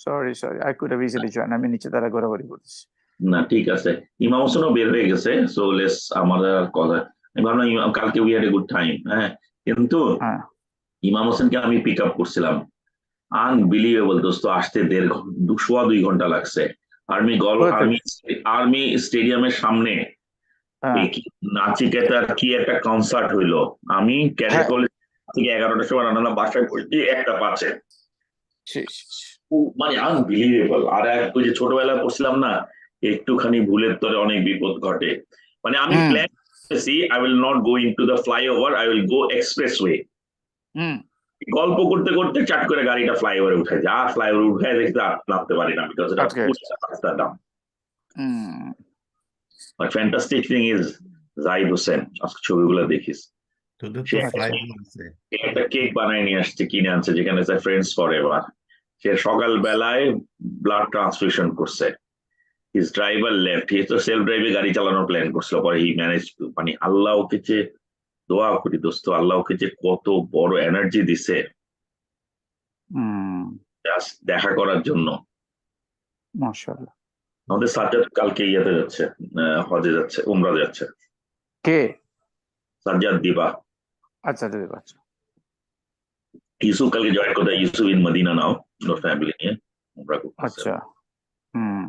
sorry I could have easily join, আমি নিচে দ্বারা ঘোরাঘুরি করতেছি। না ঠিক আছে, ইমাম হোসেনও বের হয়ে গেছে, সো লেস আমাদের আর কথা, আমি ভাবলাম কালকে we had a good time, হ্যাঁ, কিন্তু হ্যাঁ ইমাম হোসেনকে আমি পিক আপ করছিলাম, আনবিলিভেবল দোস্ত, আসতে 2.5 ঘন্টা লাগছে। কোথা থেকে? আর্মি স্টেডিয়ামের সামনে হ্যাঁ এই কি নাচিকেতার কি একটা কনসার্ট হইলো, আমি ক্যাডেট হ্যাঁ কলেজ থেকে 11টার সময় রান্না বাসায় পড়ছি 1:05 মানে আনবিলিভেবল। আর এক ওই যে ছোটবেলায় পড়ছিলাম না, একটুখানি ভুলের তরে অনেক বিপদ ঘটে, মানে আমি হুম প্ল্যান করেছি I will not go into the flyover, I will go expressway. হুম গল্প করতে করতে চাট করে গাড়িটা ফ্লাইওভারে উঠে যায়, আর ফ্লাইওভারে উঠে দেখতে আর নামতে পারি না, বিকজ এটা আটকে গেছে। রাস্তার দাম। Hmm fantastic thing is Zahid Hossain, আজকে ছবিগুলো দেখিস, তোদের সে তো একটা ফ্লাইওভার আছে। একটা কেক বানায় নিয়ে আসছে, কিনে আনছে, যেখানে ফ্রেন্ডস ফর এভার। সে সকালবেলায় ব্লাড ট্রান্সফিউশন করছে, হিজ ড্রাইভার লেফট, হি তো সেলফ ড্রাইভে গাড়ি চালানোর প্ল্যান করছিল, পরে হি ম্যানেজ, মানে আল্লাহ ওকে যে, দোয়া করি দোস্ত, আল্লাহ ওকে যে কত বড় এনার্জি দিছে হুম জাস্ট দেখা করার জন্য। মাশাআল্লাহ। আমাদের সাজ্জাদ কালকে ইয়েতে যাচ্ছে, হজে যাচ্ছে, উমরা যাচ্ছে, কে? সাজ্জাদ দিবা। আচ্ছা ঠিক আছে। ইউসুফ কালকে জয়েন করতে, ইউসুফ ইন মদিনা নাও, ওর ফ্যামিলি নিয়ে উমরা করতেছে। আচ্ছা হুম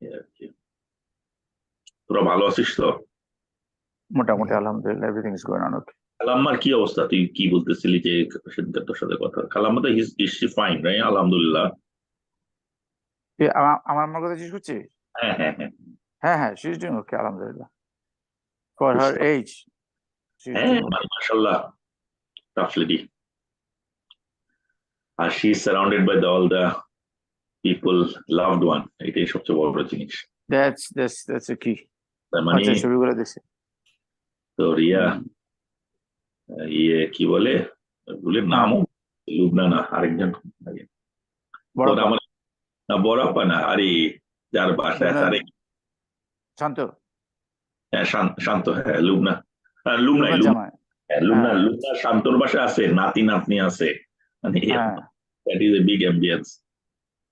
এই আর কি। তোরা ভালো আছিস তো? মোটামুটি আলহামদুলিল্লাহ, everything is going on okay. খালাম্মার কি অবস্থা? তুই কি বলতেছিলি যে সেদিনকার তোর সাথে কথা, খালাম্মা তো ইজ ফাইন রাইট? আলহামদুলিল্লাহ। আমার কথা জিজ্ঞেস করছিস? হ্যাঁ হ্যাঁ হ্যাঁ হ্যাঁ শি ইজ ডুইং ওকে আলহামদুলিল্লাহ, for her age she is হ্যাঁ, ডুইং ওকে। মাশাআল্লাহ, টাফ লেডি। আর she is surrounded by all the people, loved one, এটাই সবচেয়ে বড় জিনিস। দ্যাটস এ কি। তার মানে আচ্ছা ছবিগুলো দেখছি। তোর কি বলে, ভুলের নামও, লুবনা না, আরেকজন, বড় তোর আমার বড় আপা না, আরে যার বাসায় আছে, আরে শান্ত হ্যাঁ, শান্ত, হ্যাঁ লুবনা, লুবনাই, লোকনাথ জামাই। লুবনা শান্তর বাসায় আছে, নাতি নাতনি আছে, মানে হ্যাঁ that is a big ambience.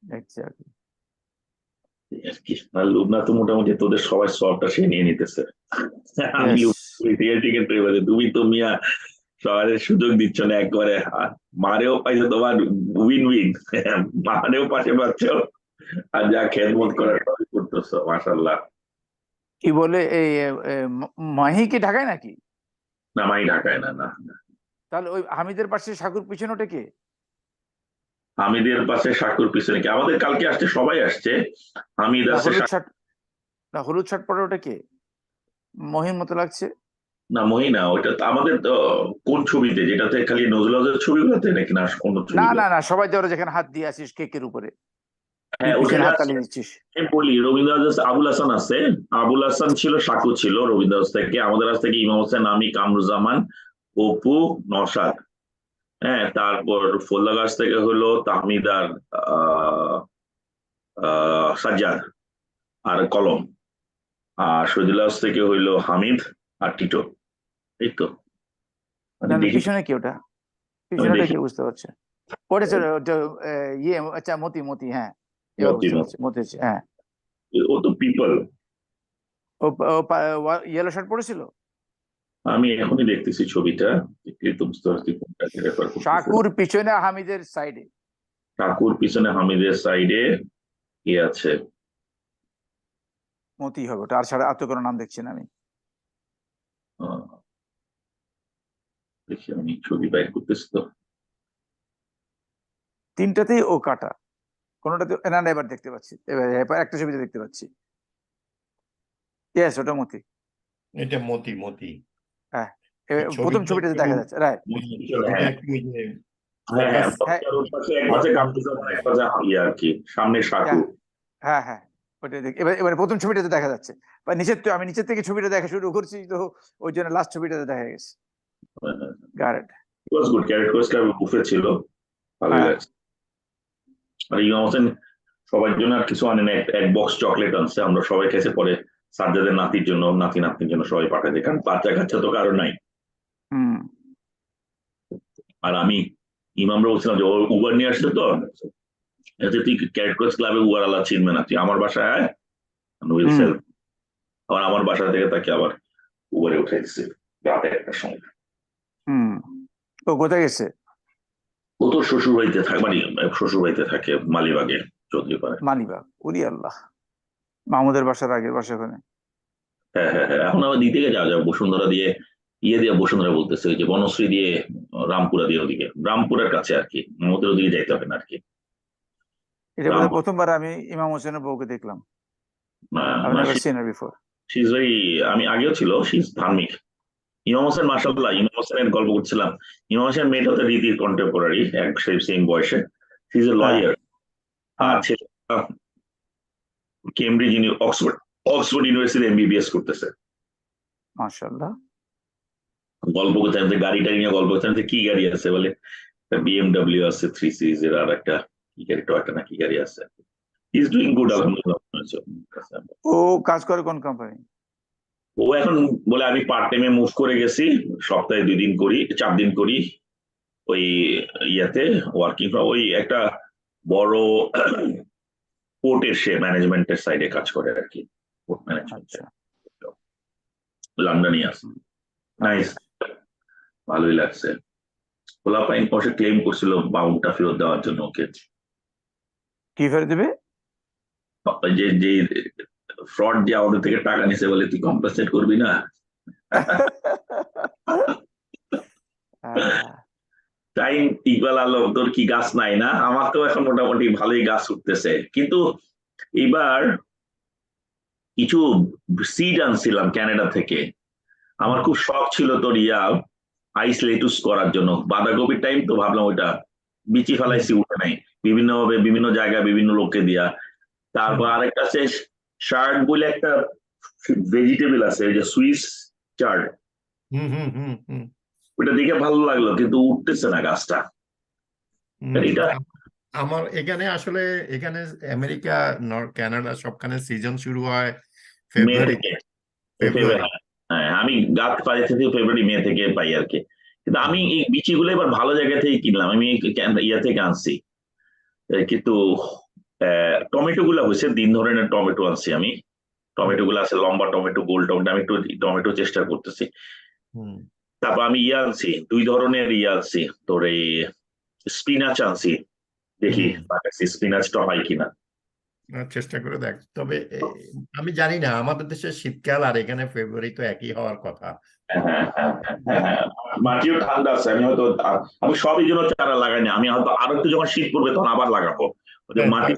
Exactly. আর লুবনা তো মোটামুটি তোদের সবাই সবটা সে নিয়ে নিতেছে। আমি তুমি তো মিয়া সবার সুযোগ দিচ্ছ না একবারে, মারেও পাইছো, তোমার উইন উইন, মারেও পাশে পাচ্ছ, আর যা খেদমত করার সবই করতেছো, মাশাআল্লাহ। কি বলে এই মাহি কি ঢাকায় নাকি? না, মাই ঢাকায় না, না না। তাহলে ওই হামিদের পাশে সাকুর পিছনে ওটা কে? হামিদের পাশে সাকুর পিছনে কি? আমাদের কালকে আসছে, সবাই আসছে, হামিদ না আছে, হলুদ শার্ট, না হলুদ শার্ট পরে ওটা কে? মহিম মতো লাগছে। না মহিনা, ওইটা তো আমাদের তো কোন ছবিতে, যেটাতে খালি নজরুল হকের ছবিগুলোতে নাকি, না অন্য না ছবিগুলো? না না সবাই ধরো যেখানে হাত দিয়ে আসিস কেকের উপরে, তুই হ্যাঁ, পিছনে ওখানে হাত আছে, তালি দিচ্ছিস। আমি বলি রবীন্দ্র আবুল হাসান আছে, আবুল হাসান ছিল, সাকু ছিল রবীন্দ্র থেকে, আমাদের কাছ থেকে ইমাম হোসেন, আমি, কামরুজ্জামান, অপু, নওশাদ, হ্যাঁ, তারপর ফোল্লাগাছ থেকে হলো তাহমিদ আর সাজ্জাদ আর কলম, আর শহীদুল্লাহ থেকে হইলো হামিদ আর টিটো, এই তো। আমি না না দেখি, পিছনে কি ওটা? আমি পিছনেটা দেখি কি বুঝতে পারছে? ওটা ওটা ইয়ে আচ্ছা মতি হ্যাঁ এবার মতি, বুঝতে পারছি, মতি হচ্ছে, হ্যাঁ। ও তো পিপল। ও ইয়েলো শার্ট পরেছিল। আমি এখনই দেখতেছি ছবিটা, দেখলেই তো বুঝতে পারছি কোনটাকে রেফার করতেছি। সাকুর পিছনে হামিদের সাইডে, ঠাকুর পিছনে হামিদের সাইডে কি আছে? মতি হবে ওটা, আর ছাড়া আর তো কোনো নাম দেখছি না আমি। দেখি, আমি ছবি বাইর করতেছি তো। তিনটাতেই ও কাটা, কোনোটাতে না না এবার দেখতে পাচ্ছি, এবার একটা ছবিতে দেখতে পাচ্ছি, ইয়েস ওটা মতি। এটা মতি। হ্যাঁ প্রথম ছবিটা ছবিটাতে একটু দেখা যাচ্ছে, রাইট। ছবিটা একটু ওই যে হ্যাঁ হ্যাঁ, ফোকাস বক্তার ওর পাশে এক পাশে কামরুজ্জামান, এক পাশে আর কি, সামনে সাকু। হ্যাঁ ওটা দেখ, এবার প্রথম ছবিটাতে দেখা যাচ্ছে, বা নিচের তো আমি নিচের থেকে ছবিটা দেখা শুরু করছি তো ওই জন্য লাস্ট ছবিটাতে দেখা গেছে। গারেট ওয়াজ গুড, ক্যারেট কোর্স ক্লাবে বুফে ছিল, ভালোই হ্যাঁ। লাগছে। আর ইমাম হোসেন সবার জন্য আর কিছু আনেন, এক বক্স চকলেট আনছে, আমরা সবাই খেয়েছে, পরে সাজ্জাদের নাতির জন্য, নাতি নাতনির জন্য সবাই পাঠাতে, কারণ বাচ্চা কাচ্চা তো কারো নাই। হুম আর আমি ইমামরা বলছিলাম যে উবার নিয়ে আসছে তো, এতে তুই ক্যারেট ক্রস ক্লাবে উয়ারালা চিনবে না, তুই আমার বাসায় আয়, উইল সেল। আবার আমার বাসা থেকে তাকে আবার উবারে উঠে দিচ্ছে রাতে একটা সময়। ও কোথায় গেছে? ও তো শ্বশুর বাড়িতে থাকে, মানে শ্বশুর বাড়িতে থাকে মালিবাগে, চৌধুরীপাড়ায়। মালিবাগ, উরি আল্লাহ, মাহমুদের বাসার আগের বাসা ওখানে। হ্যাঁ হ্যাঁ হ্যাঁ, এখন আবার দিতে যাওয়া যাবে বসুন্ধরা দিয়ে, দিয়ে বসুন্ধরা বলতেছে, ওই যে বনশ্রী দিয়ে রামপুরা দিয়ে, ওদিকে রামপুরার কাছে আর কি, আমাদের ওদিকে যাইতে হবে না আর কি। এটা বোধহয় প্রথমবার আমি ইমাম হোসেনের বউকে দেখলাম। I've never seen her before. She is very, আমি আগেও ছিল, শি ইজ ধার্মিক। ইমাম হোসেন মাশাআল্লাহ, ইমাম হোসেনের গল্প করছিলাম, ইমাম হোসেন মেয়েটা তো রীতির কন্টেম্পোরারি, এক সেম বয়সে, শি ইজ এ লয়ার। আর ছেলে কেমব্রিজ অক্সফোর্ড ইউনিভার্সিটি এমবিবিএস করতেছে। মাশাআল্লাহ। গল্প করতে গাড়ি টাড়ি নিয়ে গল্প করতে, কি গাড়ি আছে বলে, বিএমডব্লিউ আছে 3 সিরিজ এর, আর একটা কি গাড়ি, টয়োটা না কি গাড়ি আছে। ইজ ডুইং গুড আলহামদুলিল্লাহ। ও কাজ করে কোন কোম্পানি? ও এখন বলে আমি পার্ট টাইমে মুভ করে গেছি, সপ্তাহে 2 দিন করি, 4 দিন করি ওই ইয়াতে ওয়ার্কিং ফ্রম, ওই একটা বড় পোর্টের, সে ম্যানেজমেন্টের সাইডে কাজ করে আর কি, পোর্ট ম্যানেজমেন্ট, লন্ডনে আছে। নাইস, ভালোই লাগছে। পোলাপাইন পয়সা ক্লেম করছিল বাউন্ডটা ফেরত দেওয়ার জন্য ওকে। কি ফেরত দেবে? যে যে ফ্রড যে আমাদের থেকে টাকা নিছে, বলে তুই কম্পেনসেট করবি না। টাইম ইকবাল আলম, তোর কি গাছ নাই না? আমার তো এখন মোটামুটি ভালোই গাছ উঠতেছে, কিন্তু এবার কিছু সিড আনছিলাম কানাডা থেকে। আমার খুব শখ ছিল তোর আইস লেটুস করার জন্য, বাঁধাকপির টাইম তো ভাবলাম ওইটা বিচি ফেলাইছি, উঠে নাই, বিভিন্ন ভাবে বিভিন্ন জায়গায় বিভিন্ন লোককে দিয়া। তারপর আরেকটা আছে শার্ট বলে একটা ভেজিটেবল আছে, ওই যে সুইস চার্ট, ওটা দেখে ভালো লাগলো, কিন্তু উঠতেছে না গাছটা। এটা আমার এখানে আসলে, এখানে আমেরিকা, কানাডা সবখানে সিজন শুরু হয় মে থেকে। হ্যাঁ, আমি গাছ পাইছি ফেব্রুয়ারি মে থেকে পাই আর কি। কিন্তু আমি এই বিচিগুলো এবার ভালো জায়গা থেকে কিনলাম, আমি ইয়া থেকে আনছি। কিন্তু টমেটো গুলা হয়েছে 3 ধরনের টমেটো আনছি আমি। টমেটো গুলো আছে লম্বা টমেটো, গোল টমেটো, আমি একটু টমেটো চেষ্টা করতেছি। তারপর আমি আনছি 2 ধরনের আনছি, তোর এই স্পিনাচ আনছি, দেখি স্পিনাচটা হয় কিনা, চেষ্টা করে দেখ। তবে আমি জানি না, আমাদের দেশে শীতকাল আর এখানে ফেব্রুয়ারি তো একই হওয়ার কথা। মাটিও ঠান্ডা আছে, আমি সবই জন্য চারা লাগাই না, আমি হয়তো আরো একটু যখন শীত পড়বে তখন আবার লাগাবো। মাটি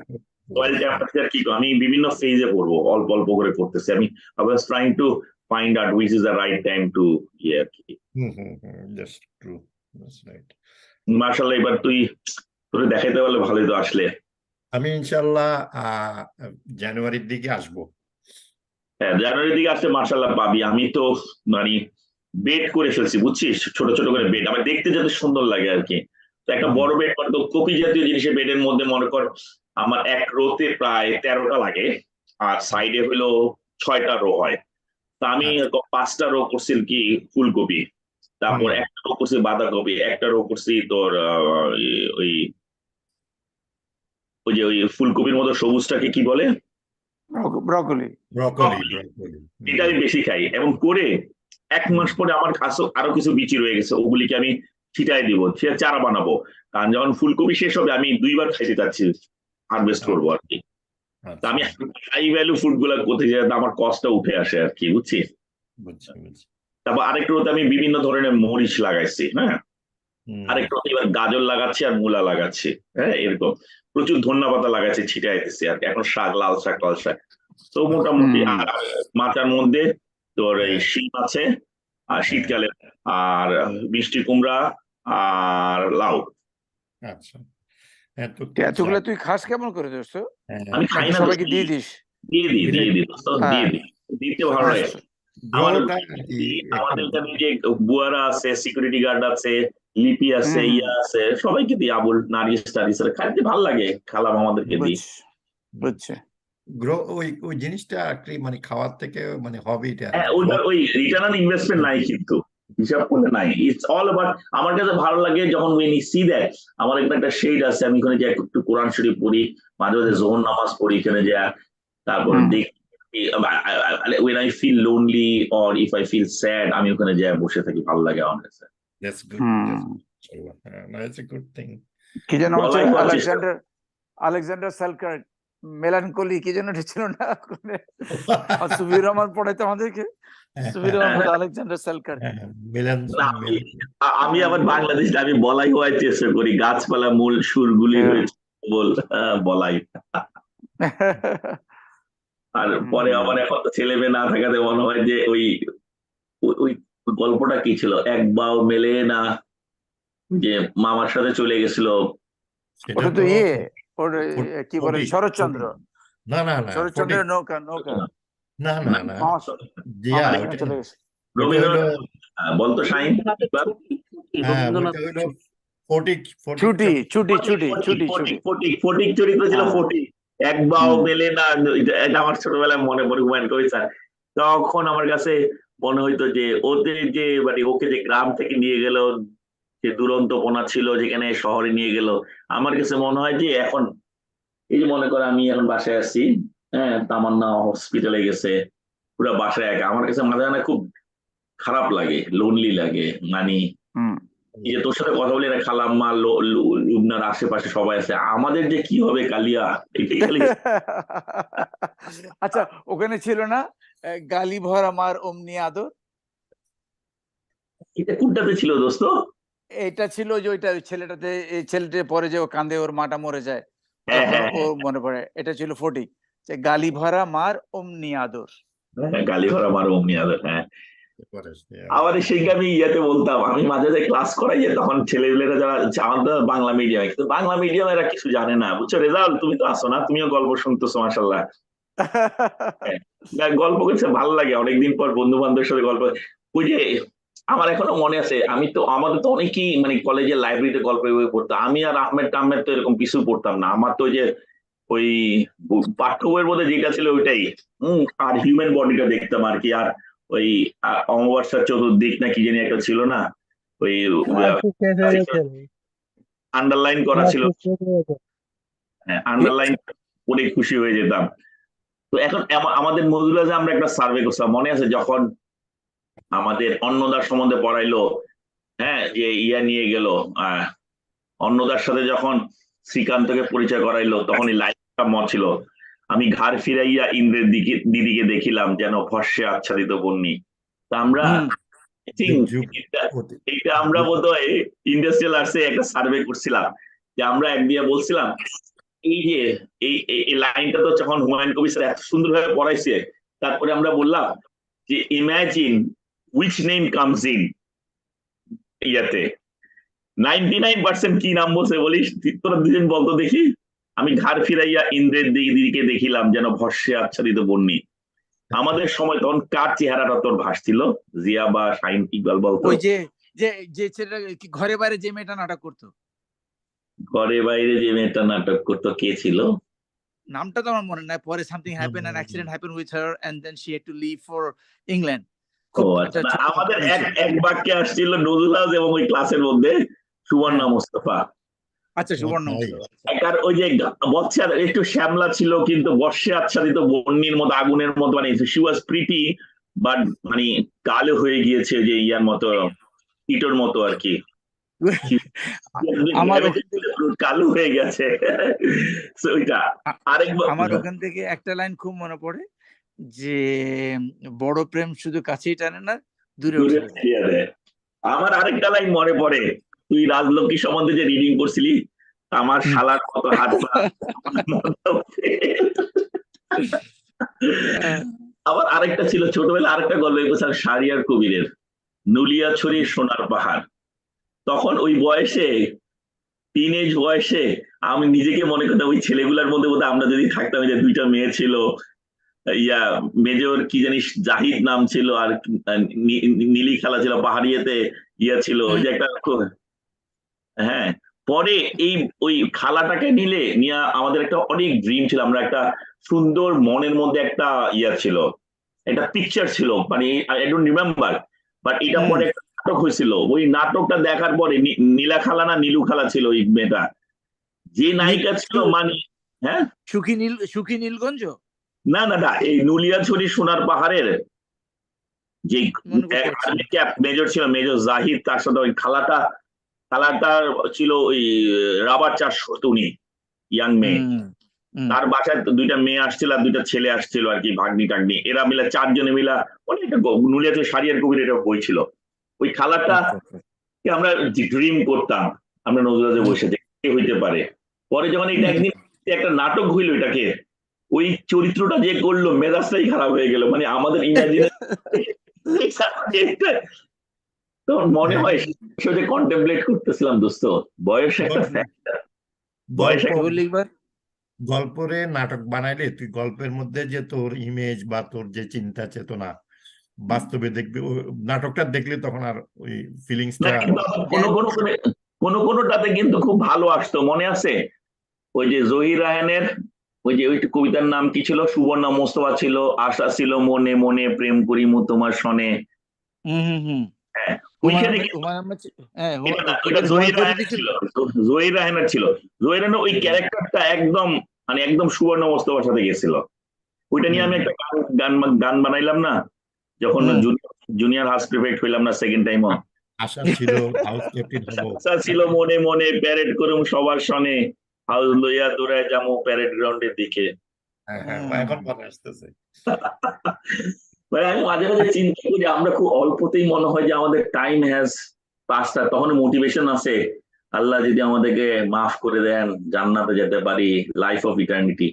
সয়েল টেম্পারেচার কি, আমি বিভিন্ন ফেজে করবো, অল্প অল্প করে করতেছি আমি। I was trying to find out which is the right time to আর কি। That's true, that's right. মাশাআল্লাহ, এবার তুই তোরে দেখাইতে পারলে ভালোই তো আসলে। আমি ইনশাআল্লাহ জানুয়ারির দিকে আসবো। হ্যাঁ, জানুয়ারির দিকে আসলে মাশাআল্লাহ পাবি। আমি তো মানে বেড করে ফেলছি বুঝছিস, ছোট ছোট করে বেড, আমার দেখতে যাতে সুন্দর লাগে আর কি। তো একটা বড় বেড করতো, কপি জাতীয় জিনিসের বেডের মধ্যে মনে কর আমার এক রোতে প্রায় 13টা লাগে, আর সাইডে হইলো 6টা রো হয়। তা আমি 5টা রো করছি কি ফুলকপি, তারপর একটা রো করছি বাঁধাকপি, একটা রো করছি তোর ওই ওই যে ওই ফুলকপির মতো সবুজটাকে কি বলে, ব্রকলি। এটা আমি বেশি খাই। এবং করে 1 মাস পরে আমার কাছে আরো কিছু বিচি রয়ে গেছে, ওগুলিকে আমি ছিটাই দিব, সেটা চারা বানাবো। কারণ যখন ফুলকপি শেষ হবে আমি 2 বার খাইতে চাচ্ছি, হারভেস্ট করবো আর কি। আমি হাই ভ্যালু ফুড গুলা করতে যাই, আমার কষ্টটা উঠে আসে আর কি, বুঝছিস। তারপর আরেকটু আমি বিভিন্ন ধরনের মরিচ লাগাইছি, হ্যাঁ, আরেকটু এবার গাজর লাগাচ্ছি আর মূলা লাগাচ্ছি, হ্যাঁ, এরকম প্রচুর ধনিয়া পাতা লাগাচ্ছি, ছিটাইতেছি আর এখন শাক, লাল শাক, লাল শাক। তো মোটামুটি মাচার মধ্যে তোর এই শিম আছে, আর শীতকালে আর মিষ্টি কুমড়া আর লাউ। আচ্ছা, এতগুলো তুই খাস কেমন করে দোস্ত? আমি খাই না, সবাইকে দিয়ে দিস? দিয়ে দিই, দিতে ভালো লাগে। আমাদের এখানে যে বুয়ারা আছে, সিকিউরিটি গার্ড আছে, লিপি আছে, আছে, সবাইকে দিই, আবুল নারিশ টারিশ খাইতে ভালো লাগে, খালাম আমাদেরকে দিই। বুঝছে, ওই জিনিসটা মানে খাওয়ার থেকে মানে হবিটা, ওই রিটার্ন অন ইনভেস্টমেন্ট নাই কিন্তু, হিসাব করলে নাই, ইটস অল অ্যাবাউট। আমার কাছে ভালো লাগে যখন when you see that, আমার একটা শেড আছে, আমি ওখানে যে একটু কোরআন শরীফ পড়ি, মাঝে মাঝে জোহর নামাজ পড়ি এখানে যা, তারপর হুম। দেখি when I feel lonely or if I feel sad, আমি ওখানে যা বসে থাকি, ভালো লাগে আমার কাছে। That's good. That's hmm. good. That's a good thing. কি যেন হচ্ছে বলাই হওয়ার চেষ্টা আলেকজান্ডার সেলকার মেলানকোলি কি যেন এটা ছিল না? আর সুবীর রহমান পড়াইতো আমাদেরকে, সুবীর রহমান বলতো আলেকজান্ডার সেলকার। না, আমি আবার বাংলাদেশ, আমি বলাই হওয়ার চেষ্টা করি, গাছপালা মূল সুরগুলি হ্যাঁ। হয়েছে বল, বলাই। আর পরে আবার এখন তো ছেলে মেয়ে না থাকাতে মনে হয় যে ওই ওই গল্পটা কি ছিল, এক বাও মেলে না, যে মামার সাথে চলে গেছিল। ওটা তো ওর কি বলে শরৎচন্দ্র, না না না শরৎচন্দ্রের নৌকা না না না জিয়া মামার ওটা এখানে চলে গেছে। রবীন্দ্রনাথ বলতো শাহিন, হ্যাঁ ওটা হলো ফটিক ছুটি ফটিক চরিত্র ছিল, হ্যাঁ। ফটিক। এক বাও হুম। মেলে না, এটা আমার ছোটবেলায় মনে পড়ে হুমায়ুন কবির স্যার। তখন আমার কাছে মনে হইতো যে ওদের যে মানে ওকে যে গ্রাম থেকে নিয়ে গেল, যে দুরন্তপনা ছিল যেখানে শহরে নিয়ে গেল, আমার কাছে মনে হয় যে এখন এই যে মনে করো আমি এখন বাসায় আসছি, হ্যাঁ, তামান্না হসপিটালে গেছে, পুরো বাসায় একা, আমার কাছে মাঝে মাঝে খুব খারাপ লাগে, লোনলি লাগে, মানে হুম। এই যে তোর সাথে কথা বলি না, খালাম্মা লুবনার আশেপাশে সবাই আছে, আমাদের যে কি হবে কালিয়া, এটাই খালি। আচ্ছা, ওখানে ছিল না গালি ভর আমার অমনি আদর? এটা কোনটাতে ছিল দোস্ত? এটা ছিল যে ওই ছেলেটা পরে যে ও কান্দে, ওর মাটা মরে যায়, হ্যাঁ, তখন হ্যাঁ, ও মনে পড়ে এটা ছিল ফটিক, যে গালি ভরা মার অমনি আদর। হ্যাঁ, গালি ভরা আমার অমনি আদর, হ্যাঁ। আবার সেইটা আমি ইয়াতে বলতাম, আমি মাঝে মাঝে ক্লাস করাই, যে তখন ছেলেগুলোরা যারা আমাদের বাংলা মিডিয়ামে, কিন্তু বাংলা মিডিয়াম এরা কিছু জানে না, বুঝছো রেজাল্ট, তুমি তো আসো না, তুমিও গল্প শুনতেছো মাশাআল্লাহ। গল্প করতে ভালো লাগে, অনেকদিন পর বন্ধু বান্ধবের সাথে গল্প। ওই যে আমার এখনো মনে আছে, আমি তো আমাদের তো অনেকেই মানে কলেজের লাইব্রেরিতে গল্পের বই পড়তাম, আমি আর আহমেদ টাহমেদ তো এরকম কিছু পড়তাম না, আমার তো ওই যে ওই পাঠ্য বইয়ের মধ্যে যেটা ছিল ওইটাই, আর হিউম্যান বডিটা দেখতাম আর কি, আর ওই অমাবস্যার চতুর্দিক না কি জানি একটা ছিল না, ওই আন্ডারলাইন করা ছিল, হ্যাঁ, আন্ডারলাইন করে খুশি হয়ে যেতাম। তো এখন আমাদের মজুলাজে আমরা একটা সার্ভে করছিলাম, মনে আছে যখন আমাদের অন্নদার সম্বন্ধে পড়াইলো, হ্যাঁ, যে ইয়া নিয়ে গেল অন্নদার সাথে যখন শ্রীকান্তকে পরিচয় করাইলো, তখন এই লাইফটা মত ছিল, আমি ঘাড় ফিরাইয়া ইন্দ্রের দিদিকে দেখিলাম, যেন ভস্যে আচ্ছাদিত বন্যী। তা আমরা এইটা আমরা বোধহয় ইন্ডাস্ট্রিয়াল আর্টসে একটা সার্ভে করছিলাম, যে আমরা একদিকে বলছিলাম এই যে এই লাইনটা তো যখন হুমায়ুন কবির স্যার এত সুন্দরভাবে পড়াইছে, তারপরে আমরা বললাম যে imagine which name comes in ইয়াতে, 99% কি নাম বলছে বলিস তোরা দুজন বলতো দেখি। আমি ঘাড় ফিরাইয়া ইন্দ্রের দিদিকে দেখিলাম, যেন ভস্যে আচ্ছাদিত বন্যী। আমাদের সময় তখন কার চেহারাটা তোর ভাসছিল, জিয়া বা শাহিন ইকবাল বলতো? ওই যে ছেলেটা ঘরে বাইরে যে মেয়েটা নাটক করতো, ঘরে বাইরে যে মেয়েটা নাটক করতো, কে ছিল? নামটা তো আমার মনে নাই, পরে something happen, an accident happen with her and then she had to leave for England. ও আচ্ছা, আমাদের এক বাক্যে আসছিল নজরুল এবং ওই ক্লাসের মধ্যে সুবর্ণা মোস্তফা। আচ্ছা, সুবর্ণ আর ওই যে বৎসে একটু শ্যামলা ছিল, কিন্তু বর্ষে আচ্ছাদিত বন্যির মতো, আগুনের মতো, মানে শি ওয়াজ প্রিটি, বাট মানে কালো হয়ে গিয়েছে, যে ইয়ার মতো, ইটোর মতো আর কি, কালো হয়ে গেছে। আমার ওখান থেকে একটা লাইন খুব মনে পড়ে, যে বড় প্রেম শুধু কাছেই টানে না, দূরে দেয়। আমার আরেকটা লাইন মনে পড়ে, তুই রাজলক্ষ্মী সম্বন্ধে যে রিডিং করছিলি, আমার শালার মতো হাত পা। আবার আরেকটা ছিল ছোটবেলা, আরেকটা গল্প স্যার শাহরিয়ার কবিরের, নুলিয়াছড়ির সোনার পাহাড়। তখন ওই বয়সে, টিনেজ বয়সে, আমি নিজেকে মনে করতাম ওই ছেলেগুলোর মধ্যে বোধহয় আমরা যদি থাকতাম, যে দুইটা মেয়ে ছিল, ইয়া মেজর কি জানিস জাহিদ নাম ছিল, আর নীলি খেলা ছিল, পাহাড়িয়াতে ইয়া ছিল, ওই যে একটা, হ্যাঁ। পরে এই ওই খালাটাকে নিয়ে আমাদের একটা অনেক ড্রিম ছিল, আমরা একটা সুন্দর মনের মধ্যে একটা ইয়া ছিল, একটা পিকচার ছিল, মানে আই ডোন্ট রিমেম্বার, বাট এটা পরে নাটক হয়েছিল, ওই নাটকটা দেখার পরে নীলা খালা না নীলু খালা ছিল ওই মেয়েটা, যে নায়িকা ছিল মানে, হ্যাঁ সুখী নীলগঞ্জ না না না, এই নুলিয়াছড়ি সোনার পাহাড়ের যে মনে করতে পারছি না। আর্মি ক্যাপ মেজর ছিল, মেজর জাহিদ, তার সাথে ওই খালাটা ছিল ওই রাবার চাষ করতো উনি, ইয়াং মেয়ে। তার বাসায় দুইটা মেয়ে আসছিল আর দুইটা ছেলে আসছিল আর কি, ভাগ্নি টাগ্নি, এরা মিলে চারজনে মিলা অনেক নুলিয়াতে সারিয়ার কবির এটা বই ছিল। ওই খালাটা আমরা ড্রিম করতাম, আমরা নজরাজে বসে যে কে হইতে পারে। পরে যখন এটা একদিন একটা নাটক হইল, এটাকে ওই চরিত্রটা যে করলো মেজাজটাই খারাপ হয়ে গেল, মানে আমাদের ইমাজিনেশন তখন মনে হয় সেটা কন্টেমপ্লেট করতেছিলাম দোস্ত। বয়স একটা ফ্যাক্টর, বয়স একটা গল্পরে নাটক বানাইলে তুই গল্পের মধ্যে যে তোর ইমেজ বা তোর যে চিন্তা চেতনা বাস্তবে দেখবি, নাটকটা দেখলে তখন আর ওই ফিলিংসটা কোনোটাতে কিন্তু খুব ভালো আসতো। মনে আছে ওই যে জহির রায়হানের ওই যে ওই কবিতার নাম কি ছিল, সুবর্ণা মোস্তফা ছিল, আশা ছিল মনে মনে প্রেম করিমু তোমার সনে, হ্যাঁ ওইখানে জহির রায়হানের ছিল, জহির রায়হানের ওই ক্যারেক্টারটা একদম মানে একদম সুবর্ণা মোস্তফার সাথে গেছিল। ওইটা নিয়ে আমি একটা গান বানাইলাম না, যখন জুনিয়র হাউস প্রিফেক্ট হইলাম না সেকেন্ড টাইম, আশা ছিল হাউস ক্যাপ্টেন হবো, আশা ছিল মনে মনে প্যারেড করুম সবার সনে, হাউস লইয়া দৌড়ায় যাবো প্যারেড গ্রাউন্ডের দিকে। এখন মনে আসতেছে। আমি মাঝে মাঝে চিন্তা করি আমরা খুব অল্পতেই মনে হয় যে আমাদের টাইম হ্যাজ পাস্ট, তখন মোটিভেশন আছে আল্লাহ যদি আমাদেরকে মাফ করে দেন জান্নাতে যেতে পারি, লাইফ অফ ইটার্নিটি।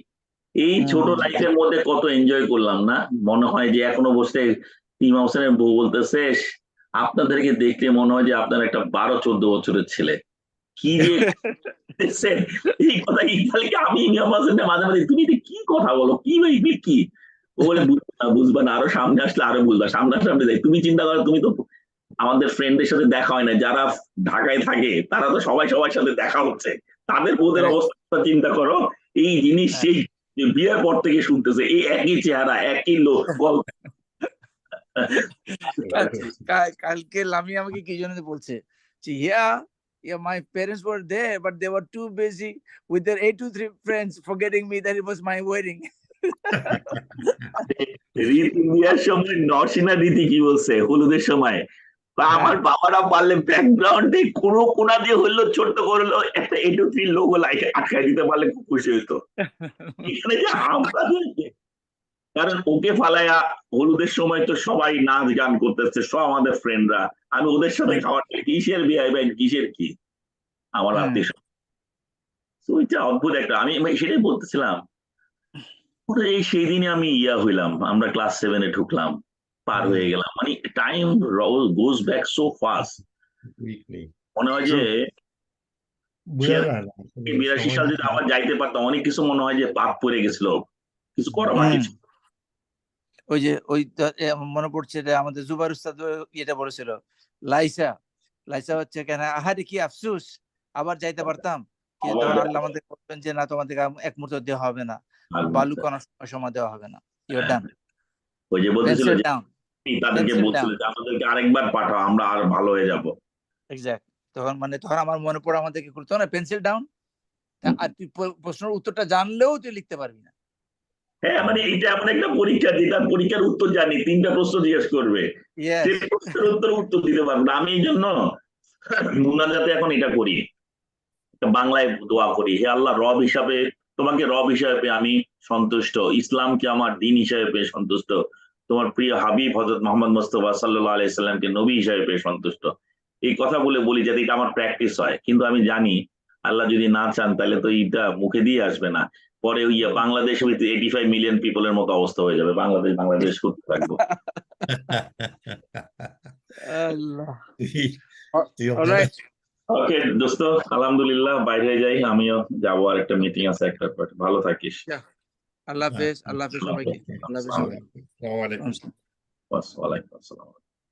এই ছোট লাইফের মধ্যে কত এনজয় করলাম না, মনে হয় যে এখনো বসে ইমাম হোসেনের বউ বলতেছে আপনাদেরকে দেখলে মনে হয় যে আপনার একটা 12-14 বছরের ছেলে, কি যে এই কথা ইকবালকে আমি ইমাম হোসেনের মাঝে মাঝে তুমি কি কথা বলো, কি কি ও বলে বুঝবা না, আরো সামনে আসলে আরো বুঝবা, সামনে যাই। তুমি চিন্তা করো, তুমি তো আমাদের ফ্রেন্ডদের সাথে দেখা হয় না, যারা ঢাকায় থাকে তারা তো সবাই সবার সাথে দেখা হচ্ছে, তাদের বোধের অবস্থা চিন্তা করো। এই জিনিস সেই বিয়ের পর থেকে শুনতেছে, এই একই চেহারা একই লোক। কালকে লামি আমাকে কি জন্য বলছে যে yeah my parents were there but they were too busy with their 8 to 3 friends forgetting me that it was my wedding. রীতি বিয়ার সময় নরসিনা রীতি কি বলছে হলুদের সময়, আমার বাবারা পারলে ব্যাকগ্রাউন্ডে কোনো কোনা দিয়ে হইলো ছোট্ট করলো একটা 8 to 3 লোগো আটকায় দিতে পারলে খুব খুশি হইতো। এখানে যে আমরা, কারণ ওকে ফালাইয়া হলুদের সময় তো সবাই নাচ গান করতেছে, সব আমাদের ফ্রেন্ডরা, আমি ওদের সাথে খাওয়ার কিসের বিয়ে ভাই, কিসের কি আমার আত্মীয়, ওইটা অদ্ভুত একটা। আমি সেটাই বলতেছিলাম, এই সেই দিনে আমি হইলাম, আমরা ক্লাস 7-এ ঢুকলাম, পার হয়ে গেলাম, মানে time goes back so fast. মনে হয় যে 82 সাল যদি আবার যাইতে পারতাম, অনেক কিছু মনে হয় যে পাপ পড়ে গেছিল, কিছু করা বাকি ছিল। ওই যে ওই মনে পড়ছে যে আমাদের জুবাইর উস্তাদ এটা বলেছিল, লাইসা হচ্ছে কেন আহারে কি আফসোস, আবার যাইতে পারতাম, কিন্তু আল্লাহ আমাদের বলবেন যে না তোমাদের এক মুহূর্ত দেওয়া হবে না, বালু কোন সময় দেওয়া হবে না, ইউ ডান। ওই যে বলতেছিল তাদেরকে বলছিল যে আমাদেরকে আরেকবার পাঠাও, আমরা আর ভালো হয়ে যাব। এক্স্যাক্ট, তখন আমার মনে পড়ে আমাদেরকে করতে না পেন্সিল ডাউন, আর তুই প্রশ্নের উত্তরটা জানলেও তুই লিখতে পারবি না। হ্যাঁ, মানে এটা এমন একটা পরীক্ষা যেটা পরীক্ষার উত্তর জানি, 3টা প্রশ্ন জিজ্ঞেস করবে, সেই প্রশ্নের উত্তর দিতে পারবো না। আমি এই জন্য মুনাজাতে এখন এটা করি, বাংলায় দোয়া করি, হে আল্লাহ রব হিসাবে তোমাকে রব হিসাবে আমি সন্তুষ্ট, ইসলামকে আমার দিন হিসাবে পেয়ে সন্তুষ্ট, তোমার প্রিয় হাবিব হযরত মুহাম্মদ মুস্তাফা সাল্লাল্লাহু আলাইহি সাল্লামকে নবী হিসাবে পেয়ে সন্তুষ্ট। এই কথা বলি যাতে এটা আমার প্র্যাকটিস হয়, কিন্তু আমি জানি আল্লাহ যদি না চান তাহলে তো এটা মুখে দিয়ে আসবে না, পরে ওই বাংলাদেশ উইথ 85 মিলিয়ন পিপলের মতো অবস্থা হয়ে যাবে, বাংলাদেশ করতে থাকবো। ওকে দোস্ত, আলহামদুলিল্লাহ, বাইরে যাই, আমিও যাবো, আর একটা মিটিং আছে একটা। ভালো থাকিস। আল্লাহ হাফেজ, আল্লাহ হাফেজ সবাইকে। আসসালামু আলাইকুম। ওয়ালাইকুম আসসালাম।